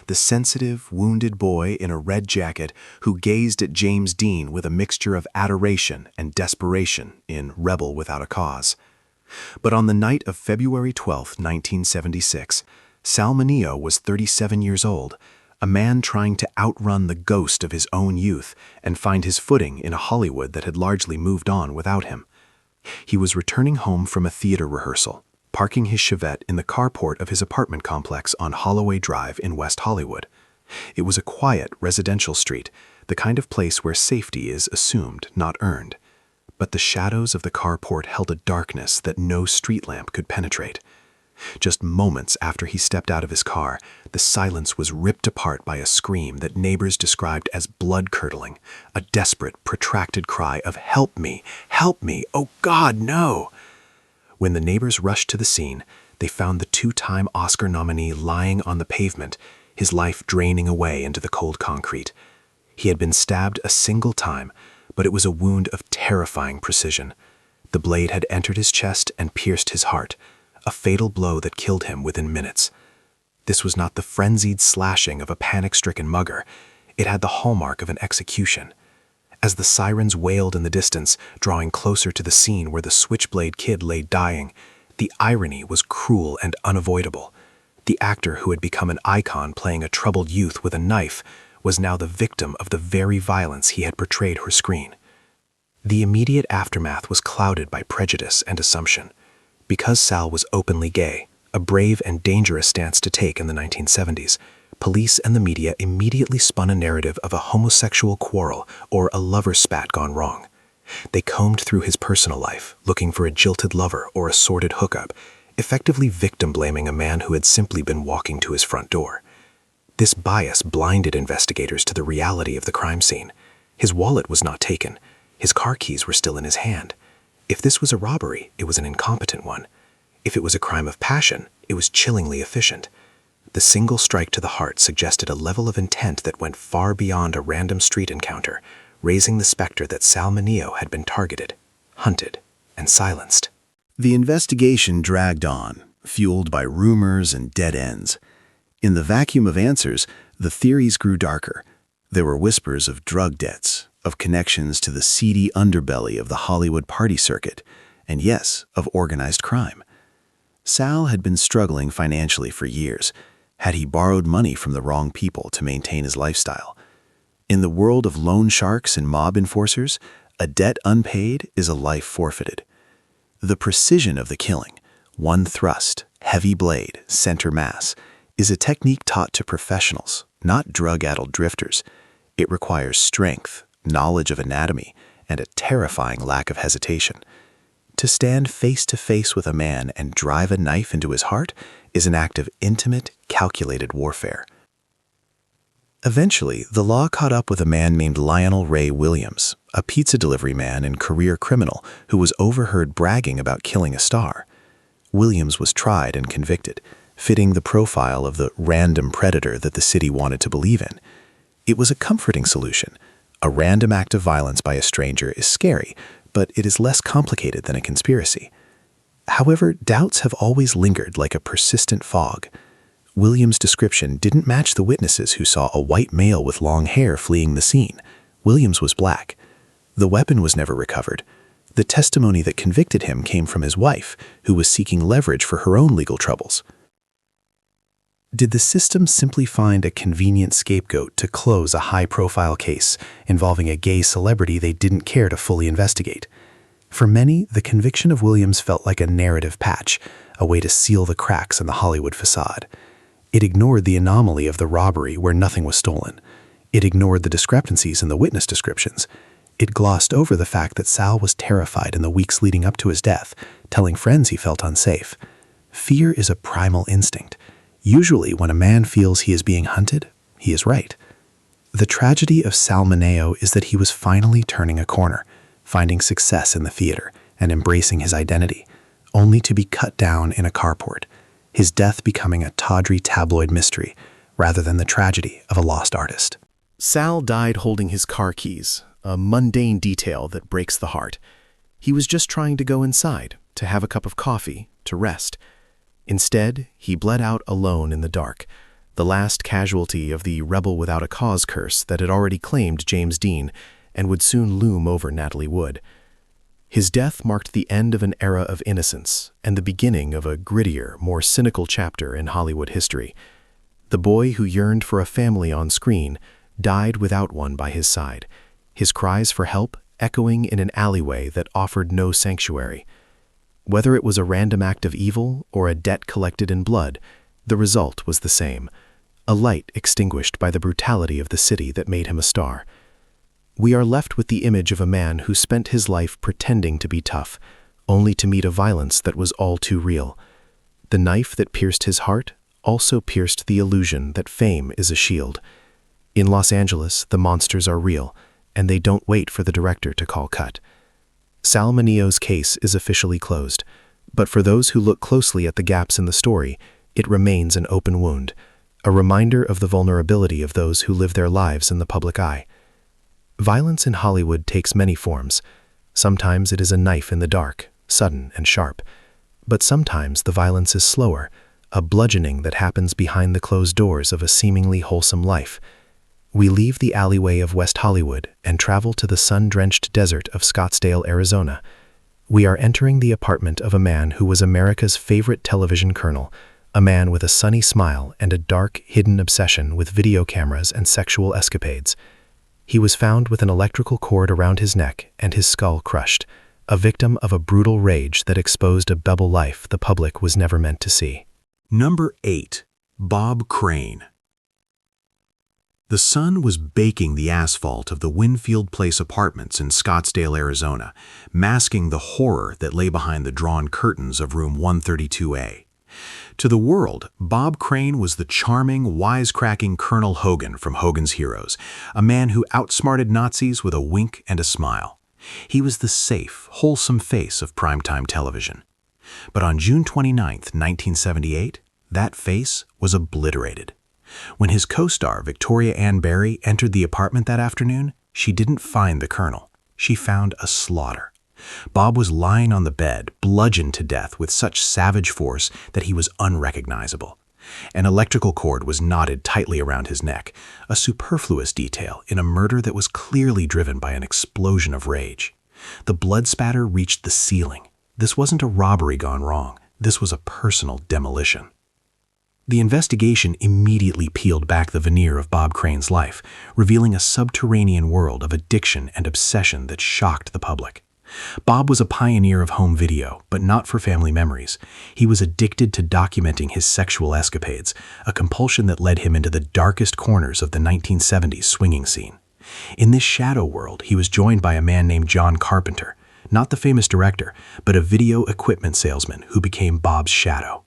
the sensitive, wounded boy in a red jacket who gazed at James Dean with a mixture of adoration and desperation in Rebel Without a Cause. But on the night of February 12, 1976, Sal Mineo was 37 years old, a man trying to outrun the ghost of his own youth and find his footing in a Hollywood that had largely moved on without him. He was returning home from a theater rehearsal, parking his Chevette in the carport of his apartment complex on Holloway Drive in West Hollywood. It was a quiet, residential street, the kind of place where safety is assumed, not earned. But the shadows of the carport held a darkness that no street lamp could penetrate. Just moments after he stepped out of his car, the silence was ripped apart by a scream that neighbors described as blood-curdling, a desperate, protracted cry of "Help me! Help me! Oh God, no!" When the neighbors rushed to the scene, they found the two-time Oscar nominee lying on the pavement, his life draining away into the cold concrete. He had been stabbed a single time, but it was a wound of terrifying precision. The blade had entered his chest and pierced his heart, a fatal blow that killed him within minutes. This was not the frenzied slashing of a panic-stricken mugger. It had the hallmark of an execution. As the sirens wailed in the distance, drawing closer to the scene where the Switchblade Kid lay dying, the irony was cruel and unavoidable. The actor who had become an icon playing a troubled youth with a knife was now the victim of the very violence he had portrayed for screen. The immediate aftermath was clouded by prejudice and assumption. Because Sal was openly gay, a brave and dangerous stance to take in the 1970s, police and the media immediately spun a narrative of a homosexual quarrel or a lover spat gone wrong. They combed through his personal life, looking for a jilted lover or a sordid hookup, effectively victim-blaming a man who had simply been walking to his front door. This bias blinded investigators to the reality of the crime scene. His wallet was not taken. His car keys were still in his hand. If this was a robbery, it was an incompetent one. If it was a crime of passion, it was chillingly efficient. The single strike to the heart suggested a level of intent that went far beyond a random street encounter, raising the specter that Sal Mineo had been targeted, hunted, and silenced. The investigation dragged on, fueled by rumors and dead ends. In the vacuum of answers, the theories grew darker. There were whispers of drug debts, of connections to the seedy underbelly of the Hollywood party circuit, and yes, of organized crime. Sal had been struggling financially for years. Had he borrowed money from the wrong people to maintain his lifestyle? In the world of loan sharks and mob enforcers, a debt unpaid is a life forfeited. The precision of the killing, one thrust, heavy blade, center mass, is a technique taught to professionals, not drug-addled drifters. It requires strength, knowledge of anatomy, and a terrifying lack of hesitation. To stand face-to-face with a man and drive a knife into his heart is an act of intimate, calculated warfare. Eventually, the law caught up with a man named Lionel Ray Williams, a pizza delivery man and career criminal who was overheard bragging about killing a star. Williams was tried and convicted, fitting the profile of the random predator that the city wanted to believe in. It was a comforting solution. A random act of violence by a stranger is scary, but it is less complicated than a conspiracy. However, doubts have always lingered like a persistent fog. Williams' description didn't match the witnesses who saw a white male with long hair fleeing the scene. Williams was black. The weapon was never recovered. The testimony that convicted him came from his wife, who was seeking leverage for her own legal troubles. Did the system simply find a convenient scapegoat to close a high-profile case involving a gay celebrity they didn't care to fully investigate? For many, the conviction of Williams felt like a narrative patch, a way to seal the cracks in the Hollywood facade. It ignored the anomaly of the robbery where nothing was stolen. It ignored the discrepancies in the witness descriptions. It glossed over the fact that Sal was terrified in the weeks leading up to his death, telling friends he felt unsafe. Fear is a primal instinct. Usually, when a man feels he is being hunted, he is right. The tragedy of Sal Monroe is that he was finally turning a corner, finding success in the theater and embracing his identity, only to be cut down in a carport, his death becoming a tawdry tabloid mystery rather than the tragedy of a lost artist. Sal died holding his car keys, a mundane detail that breaks the heart. He was just trying to go inside, to have a cup of coffee, to rest. Instead, he bled out alone in the dark, the last casualty of the rebel without a cause curse that had already claimed James Dean and would soon loom over Natalie Wood. His death marked the end of an era of innocence and the beginning of a grittier, more cynical chapter in Hollywood history. The boy who yearned for a family on screen died without one by his side, his cries for help echoing in an alleyway that offered no sanctuary. Whether it was a random act of evil or a debt collected in blood, the result was the same, a light extinguished by the brutality of the city that made him a star. We are left with the image of a man who spent his life pretending to be tough, only to meet a violence that was all too real. The knife that pierced his heart also pierced the illusion that fame is a shield. In Los Angeles, the monsters are real, and they don't wait for the director to call cut. Sal Monroe's case is officially closed, but for those who look closely at the gaps in the story, it remains an open wound, a reminder of the vulnerability of those who live their lives in the public eye. Violence in Hollywood takes many forms. Sometimes it is a knife in the dark, sudden and sharp. But sometimes the violence is slower, a bludgeoning that happens behind the closed doors of a seemingly wholesome life. We leave the alleyway of West Hollywood and travel to the sun-drenched desert of Scottsdale, Arizona. We are entering the apartment of a man who was America's favorite television colonel, a man with a sunny smile and a dark, hidden obsession with video cameras and sexual escapades. He was found with an electrical cord around his neck and his skull crushed, a victim of a brutal rage that exposed a double life the public was never meant to see. Number 8. Bob Crane. The sun was baking the asphalt of the Winfield Place apartments in Scottsdale, Arizona, masking the horror that lay behind the drawn curtains of room 132A. To the world, Bob Crane was the charming, wisecracking Colonel Hogan from Hogan's Heroes, a man who outsmarted Nazis with a wink and a smile. He was the safe, wholesome face of primetime television. But on June 29, 1978, that face was obliterated. When his co-star Victoria Ann Barry entered the apartment that afternoon, she didn't find the Colonel. She found a slaughter. Bob was lying on the bed, bludgeoned to death with such savage force that he was unrecognizable. An electrical cord was knotted tightly around his neck, a superfluous detail in a murder that was clearly driven by an explosion of rage. The blood spatter reached the ceiling. This wasn't a robbery gone wrong. This was a personal demolition. The investigation immediately peeled back the veneer of Bob Crane's life, revealing a subterranean world of addiction and obsession that shocked the public. Bob was a pioneer of home video, but not for family memories. He was addicted to documenting his sexual escapades, a compulsion that led him into the darkest corners of the 1970s swinging scene. In this shadow world, he was joined by a man named John Carpenter, not the famous director, but a video equipment salesman who became Bob's shadow.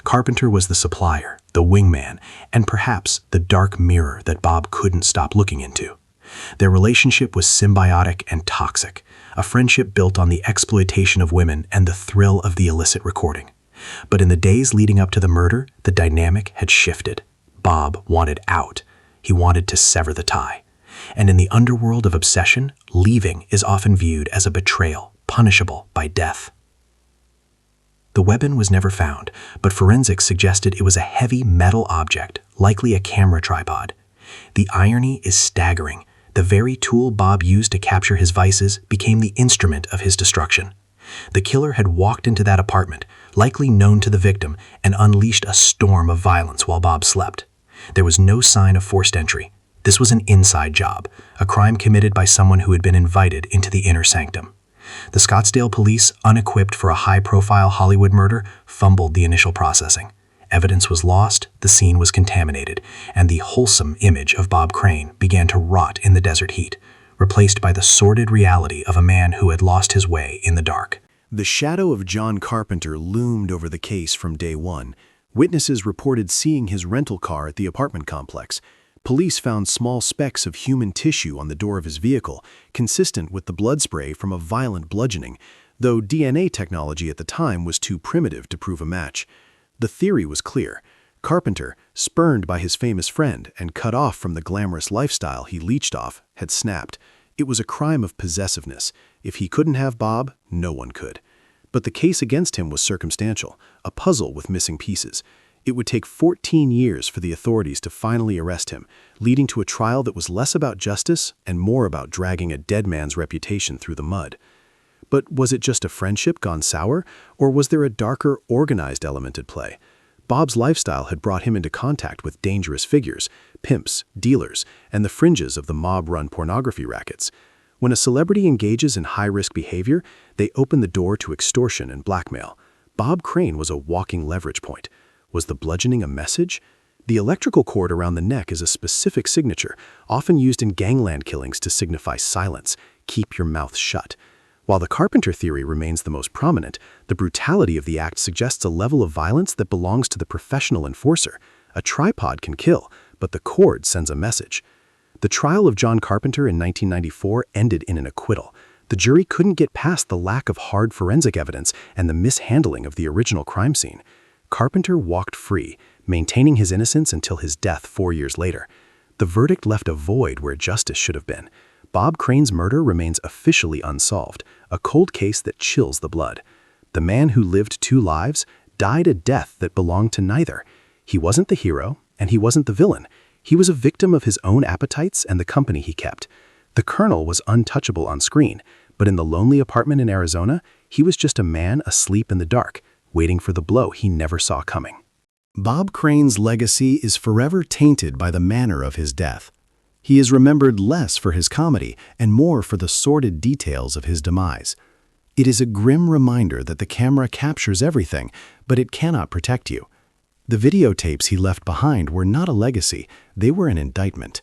Carpenter was the supplier, the wingman, and perhaps the dark mirror that Bob couldn't stop looking into. Their relationship was symbiotic and toxic, a friendship built on the exploitation of women and the thrill of the illicit recording. But in the days leading up to the murder, the dynamic had shifted. Bob wanted out. He wanted to sever the tie. And in the underworld of obsession, leaving is often viewed as a betrayal, punishable by death. The weapon was never found, but forensics suggested it was a heavy metal object, likely a camera tripod. The irony is staggering. The very tool Bob used to capture his vices became the instrument of his destruction. The killer had walked into that apartment, likely known to the victim, and unleashed a storm of violence while Bob slept. There was no sign of forced entry. This was an inside job, a crime committed by someone who had been invited into the inner sanctum. The Scottsdale police, unequipped for a high-profile Hollywood murder, fumbled the initial processing. Evidence was lost, the scene was contaminated, and the wholesome image of Bob Crane began to rot in the desert heat, replaced by the sordid reality of a man who had lost his way in the dark. The shadow of John Carpenter loomed over the case from day one. Witnesses reported seeing his rental car at the apartment complex. Police found small specks of human tissue on the door of his vehicle, consistent with the blood spray from a violent bludgeoning, though DNA technology at the time was too primitive to prove a match. The theory was clear. Carpenter, spurned by his famous friend and cut off from the glamorous lifestyle he leached off, had snapped. It was a crime of possessiveness. If he couldn't have Bob, no one could. But the case against him was circumstantial, a puzzle with missing pieces. It would take 14 years for the authorities to finally arrest him, leading to a trial that was less about justice and more about dragging a dead man's reputation through the mud. But was it just a friendship gone sour, or was there a darker, organized element at play? Bob's lifestyle had brought him into contact with dangerous figures, pimps, dealers, and the fringes of the mob-run pornography rackets. When a celebrity engages in high-risk behavior, they open the door to extortion and blackmail. Bob Crane was a walking leverage point. Was the bludgeoning a message? The electrical cord around the neck is a specific signature, often used in gangland killings to signify silence, keep your mouth shut. While the Carpenter theory remains the most prominent, the brutality of the act suggests a level of violence that belongs to the professional enforcer. A tripod can kill, but the cord sends a message. The trial of John Carpenter in 1994 ended in an acquittal. The jury couldn't get past the lack of hard forensic evidence and the mishandling of the original crime scene. Carpenter walked free, maintaining his innocence until his death 4 years later. The verdict left a void where justice should have been. Bob Crane's murder remains officially unsolved, a cold case that chills the blood. The man who lived 2 lives died a death that belonged to neither. He wasn't the hero, and he wasn't the villain. He was a victim of his own appetites and the company he kept. The Colonel was untouchable on screen, but in the lonely apartment in Arizona, he was just a man asleep in the dark, waiting for the blow he never saw coming. Bob Crane's legacy is forever tainted by the manner of his death. He is remembered less for his comedy and more for the sordid details of his demise. It is a grim reminder that the camera captures everything, but it cannot protect you. The videotapes he left behind were not a legacy, they were an indictment.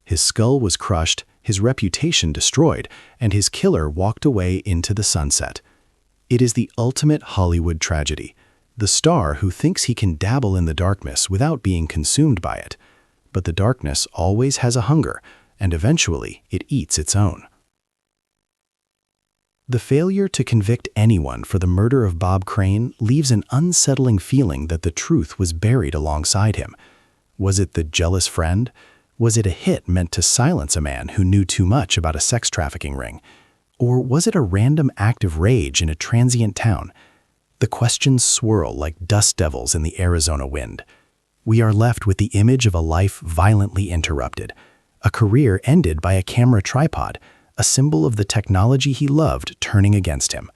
His skull was crushed, his reputation destroyed, and his killer walked away into the sunset. It is the ultimate Hollywood tragedy, the star who thinks he can dabble in the darkness without being consumed by it. But the darkness always has a hunger, and eventually it eats its own. The failure to convict anyone for the murder of Bob Crane leaves an unsettling feeling that the truth was buried alongside him. Was it the jealous friend? Was it a hit meant to silence a man who knew too much about a sex trafficking ring? Or was it a random act of rage in a transient town? The questions swirl like dust devils in the Arizona wind. We are left with the image of a life violently interrupted, a career ended by a camera tripod, a symbol of the technology he loved turning against him.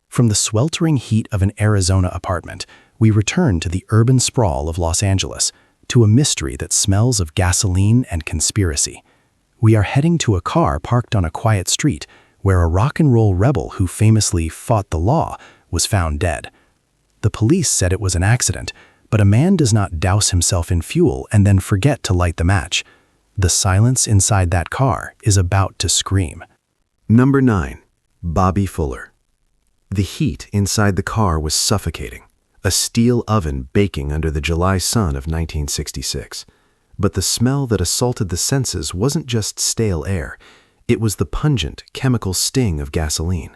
From the sweltering heat of an Arizona apartment, we return to the urban sprawl of Los Angeles, to a mystery that smells of gasoline and conspiracy. We are heading to a car parked on a quiet street where a rock and roll rebel who famously fought the law was found dead. The police said it was an accident, but a man does not douse himself in fuel and then forget to light the match. The silence inside that car is about to scream. Number 9. Bobby Fuller. The heat inside the car was suffocating, a steel oven baking under the July sun of 1966. But the smell that assaulted the senses wasn't just stale air, it was the pungent, chemical sting of gasoline.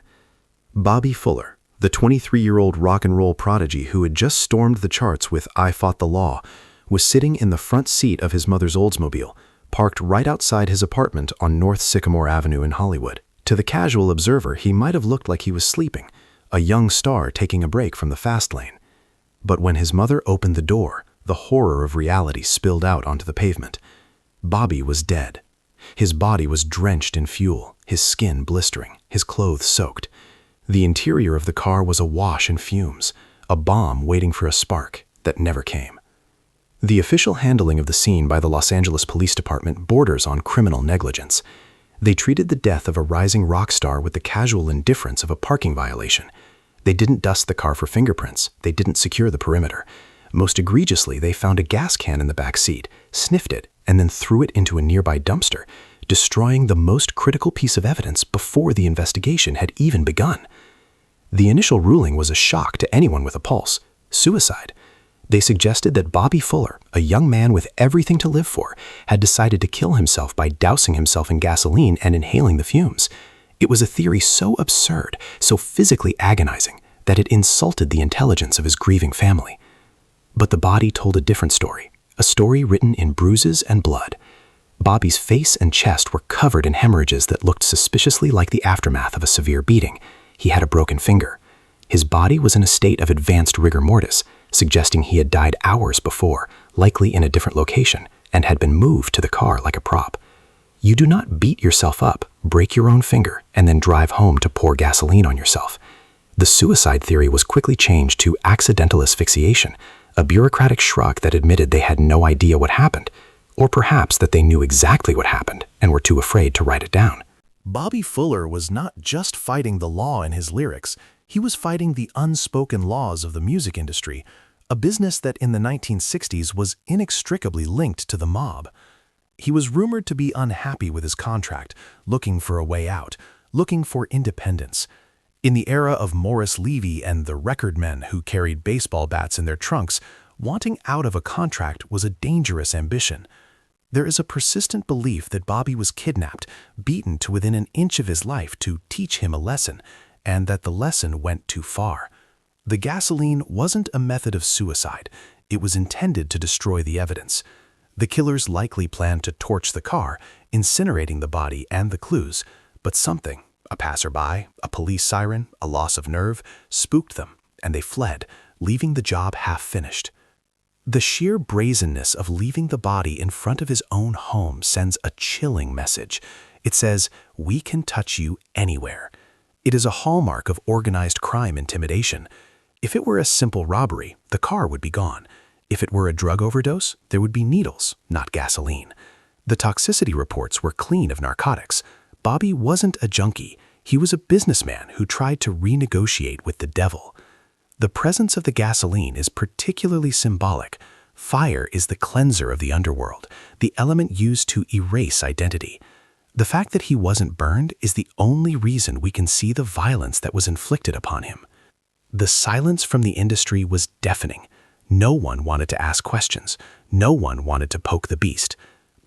Bobby Fuller, The 23-year-old rock and roll prodigy who had just stormed the charts with I Fought the Law was sitting in the front seat of his mother's Oldsmobile, parked right outside his apartment on North Sycamore Avenue in Hollywood. To the casual observer, he might have looked like he was sleeping, a young star taking a break from the fast lane. But when his mother opened the door, the horror of reality spilled out onto the pavement. Bobby was dead. His body was drenched in fuel, his skin blistering, his clothes soaked. The interior of the car was awash in fumes, a bomb waiting for a spark that never came. The official handling of the scene by the Los Angeles Police Department borders on criminal negligence. They treated the death of a rising rock star with the casual indifference of a parking violation. They didn't dust the car for fingerprints. They didn't secure the perimeter. Most egregiously, they found a gas can in the back seat, sniffed it, and then threw it into a nearby dumpster, destroying the most critical piece of evidence before the investigation had even begun. The initial ruling was a shock to anyone with a pulse: suicide. They suggested that Bobby Fuller, a young man with everything to live for, had decided to kill himself by dousing himself in gasoline and inhaling the fumes. It was a theory so absurd, so physically agonizing, that it insulted the intelligence of his grieving family. But the body told a different story, a story written in bruises and blood. Bobby's face and chest were covered in hemorrhages that looked suspiciously like the aftermath of a severe beating. He had a broken finger. His body was in a state of advanced rigor mortis, suggesting he had died hours before, likely in a different location, and had been moved to the car like a prop. You do not beat yourself up, break your own finger, and then drive home to pour gasoline on yourself. The suicide theory was quickly changed to accidental asphyxiation, a bureaucratic shrug that admitted they had no idea what happened, or perhaps that they knew exactly what happened and were too afraid to write it down. Bobby Fuller was not just fighting the law in his lyrics, he was fighting the unspoken laws of the music industry, a business that in the 1960s was inextricably linked to the mob. He was rumored to be unhappy with his contract, looking for a way out, looking for independence. In the era of Morris Levy and the record men who carried baseball bats in their trunks, wanting out of a contract was a dangerous ambition. There is a persistent belief that Bobby was kidnapped, beaten to within an inch of his life to teach him a lesson, and that the lesson went too far. The gasoline wasn't a method of suicide. It was intended to destroy the evidence. The killers likely planned to torch the car, incinerating the body and the clues, but something, a passerby, a police siren, a loss of nerve, spooked them, and they fled, leaving the job half-finished. The sheer brazenness of leaving the body in front of his own home sends a chilling message. It says, "We can touch you anywhere." It is a hallmark of organized crime intimidation. If it were a simple robbery, the car would be gone. If it were a drug overdose, there would be needles, not gasoline. The toxicity reports were clean of narcotics. Bobby wasn't a junkie. He was a businessman who tried to renegotiate with the devil. The presence of the gasoline is particularly symbolic. Fire is the cleanser of the underworld, the element used to erase identity. The fact that he wasn't burned is the only reason we can see the violence that was inflicted upon him. The silence from the industry was deafening. No one wanted to ask questions. No one wanted to poke the beast.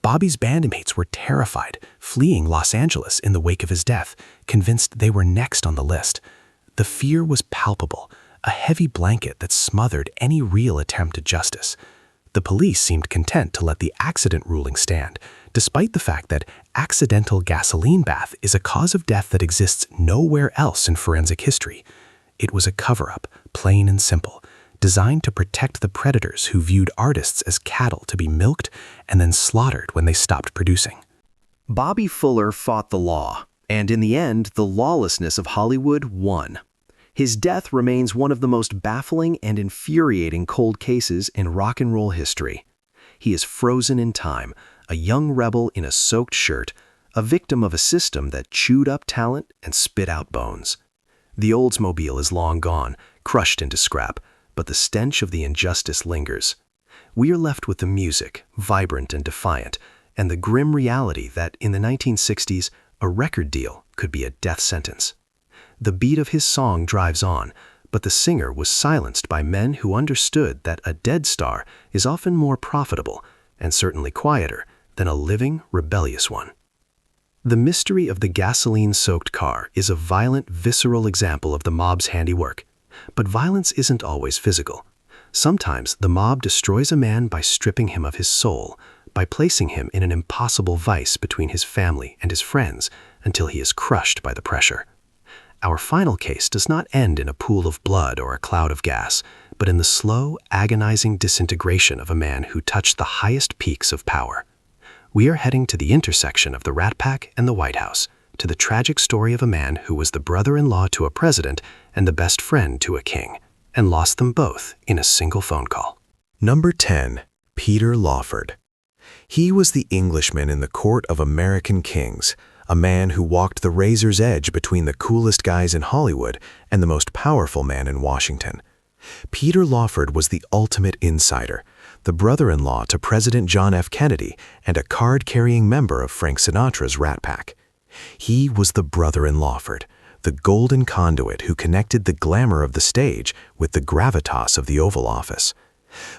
Bobby's bandmates were terrified, fleeing Los Angeles in the wake of his death, convinced they were next on the list. The fear was palpable, a heavy blanket that smothered any real attempt at justice. The police seemed content to let the accident ruling stand, despite the fact that accidental gasoline bath is a cause of death that exists nowhere else in forensic history. It was a cover-up, plain and simple, designed to protect the predators who viewed artists as cattle to be milked and then slaughtered when they stopped producing. Bobby Fuller fought the law, and in the end, the lawlessness of Hollywood won. His death remains one of the most baffling and infuriating cold cases in rock and roll history. He is frozen in time, a young rebel in a soaked shirt, a victim of a system that chewed up talent and spit out bones. The Oldsmobile is long gone, crushed into scrap, but the stench of the injustice lingers. We are left with the music, vibrant and defiant, and the grim reality that in the 1960s, a record deal could be a death sentence. The beat of his song drives on, but the singer was silenced by men who understood that a dead star is often more profitable, and certainly quieter, than a living, rebellious one. The mystery of the gasoline-soaked car is a violent, visceral example of the mob's handiwork. But violence isn't always physical. Sometimes the mob destroys a man by stripping him of his soul, by placing him in an impossible vice between his family and his friends until he is crushed by the pressure. Our final case does not end in a pool of blood or a cloud of gas, but in the slow, agonizing disintegration of a man who touched the highest peaks of power. We are heading to the intersection of the Rat Pack and the White House, to the tragic story of a man who was the brother-in-law to a president and the best friend to a king, and lost them both in a single phone call. Number 10. Peter Lawford. He was the Englishman in the court of American kings, a man who walked the razor's edge between the coolest guys in Hollywood and the most powerful man in Washington. Peter Lawford was the ultimate insider, the brother-in-law to President John F. Kennedy and a card-carrying member of Frank Sinatra's Rat Pack. He was the brother-in-Lawford, the golden conduit who connected the glamour of the stage with the gravitas of the Oval Office.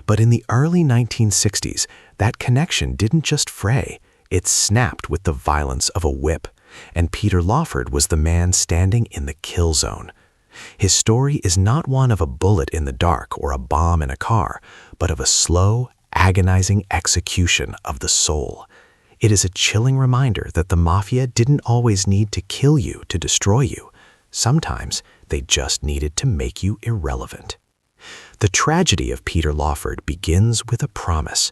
But in the early 1960s, that connection didn't just fray, it snapped with the violence of a whip, and Peter Lawford was the man standing in the kill zone. His story is not one of a bullet in the dark or a bomb in a car, but of a slow, agonizing execution of the soul. It is a chilling reminder that the Mafia didn't always need to kill you to destroy you. Sometimes they just needed to make you irrelevant. The tragedy of Peter Lawford begins with a promise.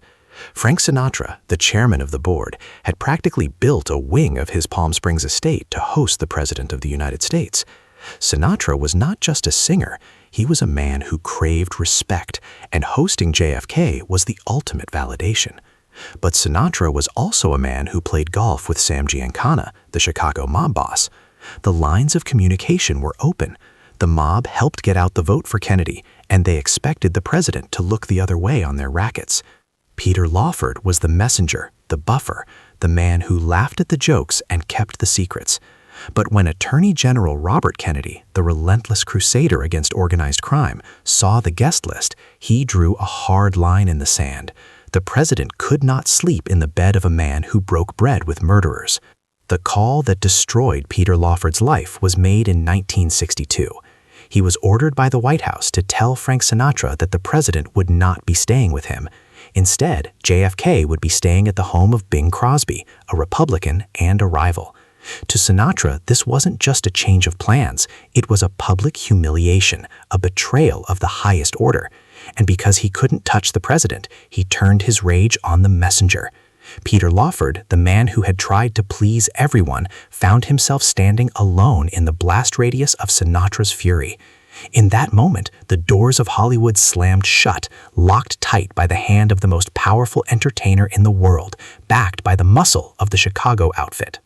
Frank Sinatra, the chairman of the board, had practically built a wing of his Palm Springs estate to host the President of the United States. Sinatra was not just a singer, he was a man who craved respect, and hosting JFK was the ultimate validation. But Sinatra was also a man who played golf with Sam Giancana, the Chicago mob boss. The lines of communication were open. The mob helped get out the vote for Kennedy, and they expected the president to look the other way on their rackets. Peter Lawford was the messenger, the buffer, the man who laughed at the jokes and kept the secrets. But when Attorney General Robert Kennedy, the relentless crusader against organized crime, saw the guest list, he drew a hard line in the sand. The president could not sleep in the bed of a man who broke bread with murderers. The call that destroyed Peter Lawford's life was made in 1962. He was ordered by the White House to tell Frank Sinatra that the president would not be staying with him. Instead, JFK would be staying at the home of Bing Crosby, a Republican and a rival. To Sinatra, this wasn't just a change of plans, it was a public humiliation, a betrayal of the highest order. And because he couldn't touch the president, he turned his rage on the messenger. Peter Lawford, the man who had tried to please everyone, found himself standing alone in the blast radius of Sinatra's fury. In that moment, the doors of Hollywood slammed shut, locked tight by the hand of the most powerful entertainer in the world, backed by the muscle of the Chicago outfit.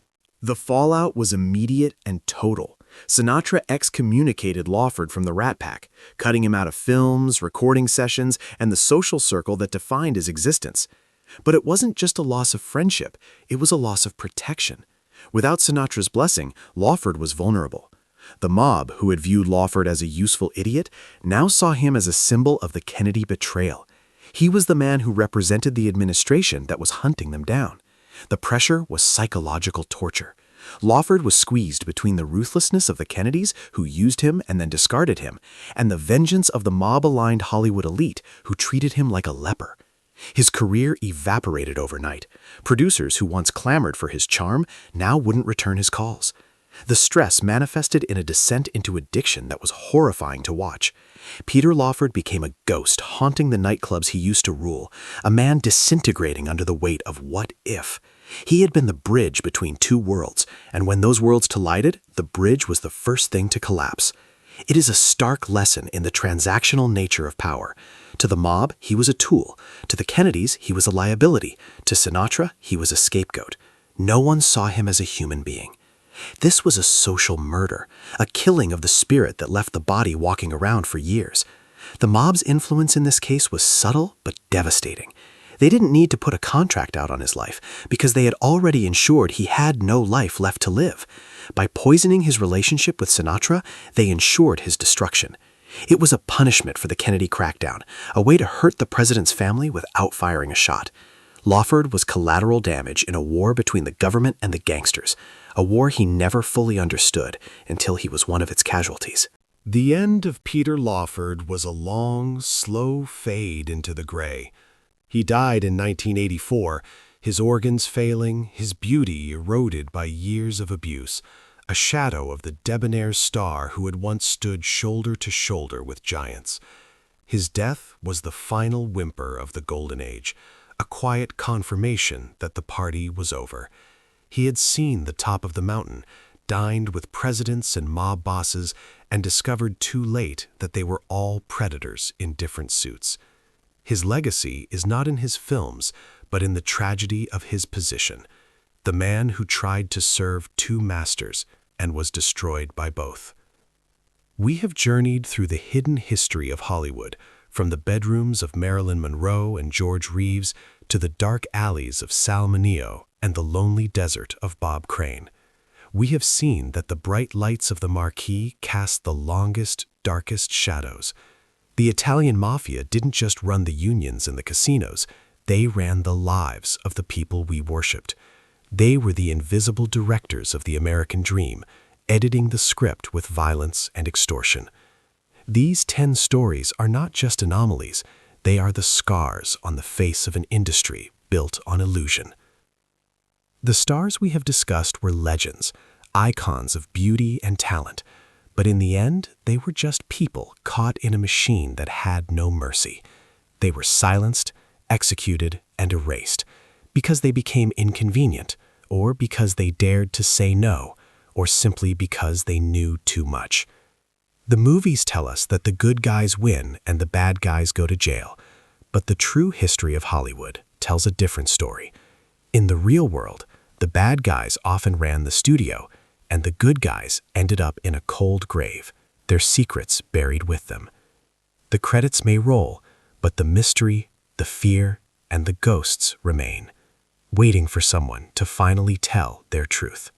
The fallout was immediate and total. Sinatra excommunicated Lawford from the Rat Pack, cutting him out of films, recording sessions, and the social circle that defined his existence. But it wasn't just a loss of friendship, it was a loss of protection. Without Sinatra's blessing, Lawford was vulnerable. The mob, who had viewed Lawford as a useful idiot, now saw him as a symbol of the Kennedy betrayal. He was the man who represented the administration that was hunting them down. The pressure was psychological torture. Lawford was squeezed between the ruthlessness of the Kennedys, who used him and then discarded him, and the vengeance of the mob-aligned Hollywood elite, who treated him like a leper. His career evaporated overnight. Producers who once clamored for his charm now wouldn't return his calls. The stress manifested in a descent into addiction that was horrifying to watch. Peter Lawford became a ghost haunting the nightclubs he used to rule, a man disintegrating under the weight of what if. He had been the bridge between two worlds, and when those worlds collided, the bridge was the first thing to collapse. It is a stark lesson in the transactional nature of power. To the mob, he was a tool. To the Kennedys, he was a liability. To Sinatra, he was a scapegoat. No one saw him as a human being. This was a social murder, a killing of the spirit that left the body walking around for years. The mob's influence in this case was subtle but devastating. They didn't need to put a contract out on his life because they had already ensured he had no life left to live. By poisoning his relationship with Sinatra, they ensured his destruction. It was a punishment for the Kennedy crackdown, a way to hurt the president's family without firing a shot. Lawford was collateral damage in a war between the government and the gangsters, a war he never fully understood until he was one of its casualties. The end of Peter Lawford was a long, slow fade into the gray. He died in 1984, his organs failing, his beauty eroded by years of abuse, a shadow of the debonair star who had once stood shoulder to shoulder with giants. His death was the final whimper of the Golden Age, a quiet confirmation that the party was over. He had seen the top of the mountain, dined with presidents and mob bosses, and discovered too late that they were all predators in different suits. His legacy is not in his films, but in the tragedy of his position, the man who tried to serve two masters and was destroyed by both. We have journeyed through the hidden history of Hollywood, from the bedrooms of Marilyn Monroe and George Reeves to the dark alleys of Sal Mineo and the lonely desert of Bob Crane. We have seen that the bright lights of the marquee cast the longest, darkest shadows. The Italian Mafia didn't just run the unions and the casinos, they ran the lives of the people we worshipped. They were the invisible directors of the American dream, editing the script with violence and extortion. These 10 stories are not just anomalies, they are the scars on the face of an industry built on illusion. The stars we have discussed were legends, icons of beauty and talent, but in the end, they were just people caught in a machine that had no mercy. They were silenced, executed, and erased, because they became inconvenient, or because they dared to say no, or simply because they knew too much. The movies tell us that the good guys win and the bad guys go to jail, but the true history of Hollywood tells a different story. In the real world, the bad guys often ran the studio, and the good guys ended up in a cold grave, their secrets buried with them. The credits may roll, but the mystery, the fear, and the ghosts remain, waiting for someone to finally tell their truth.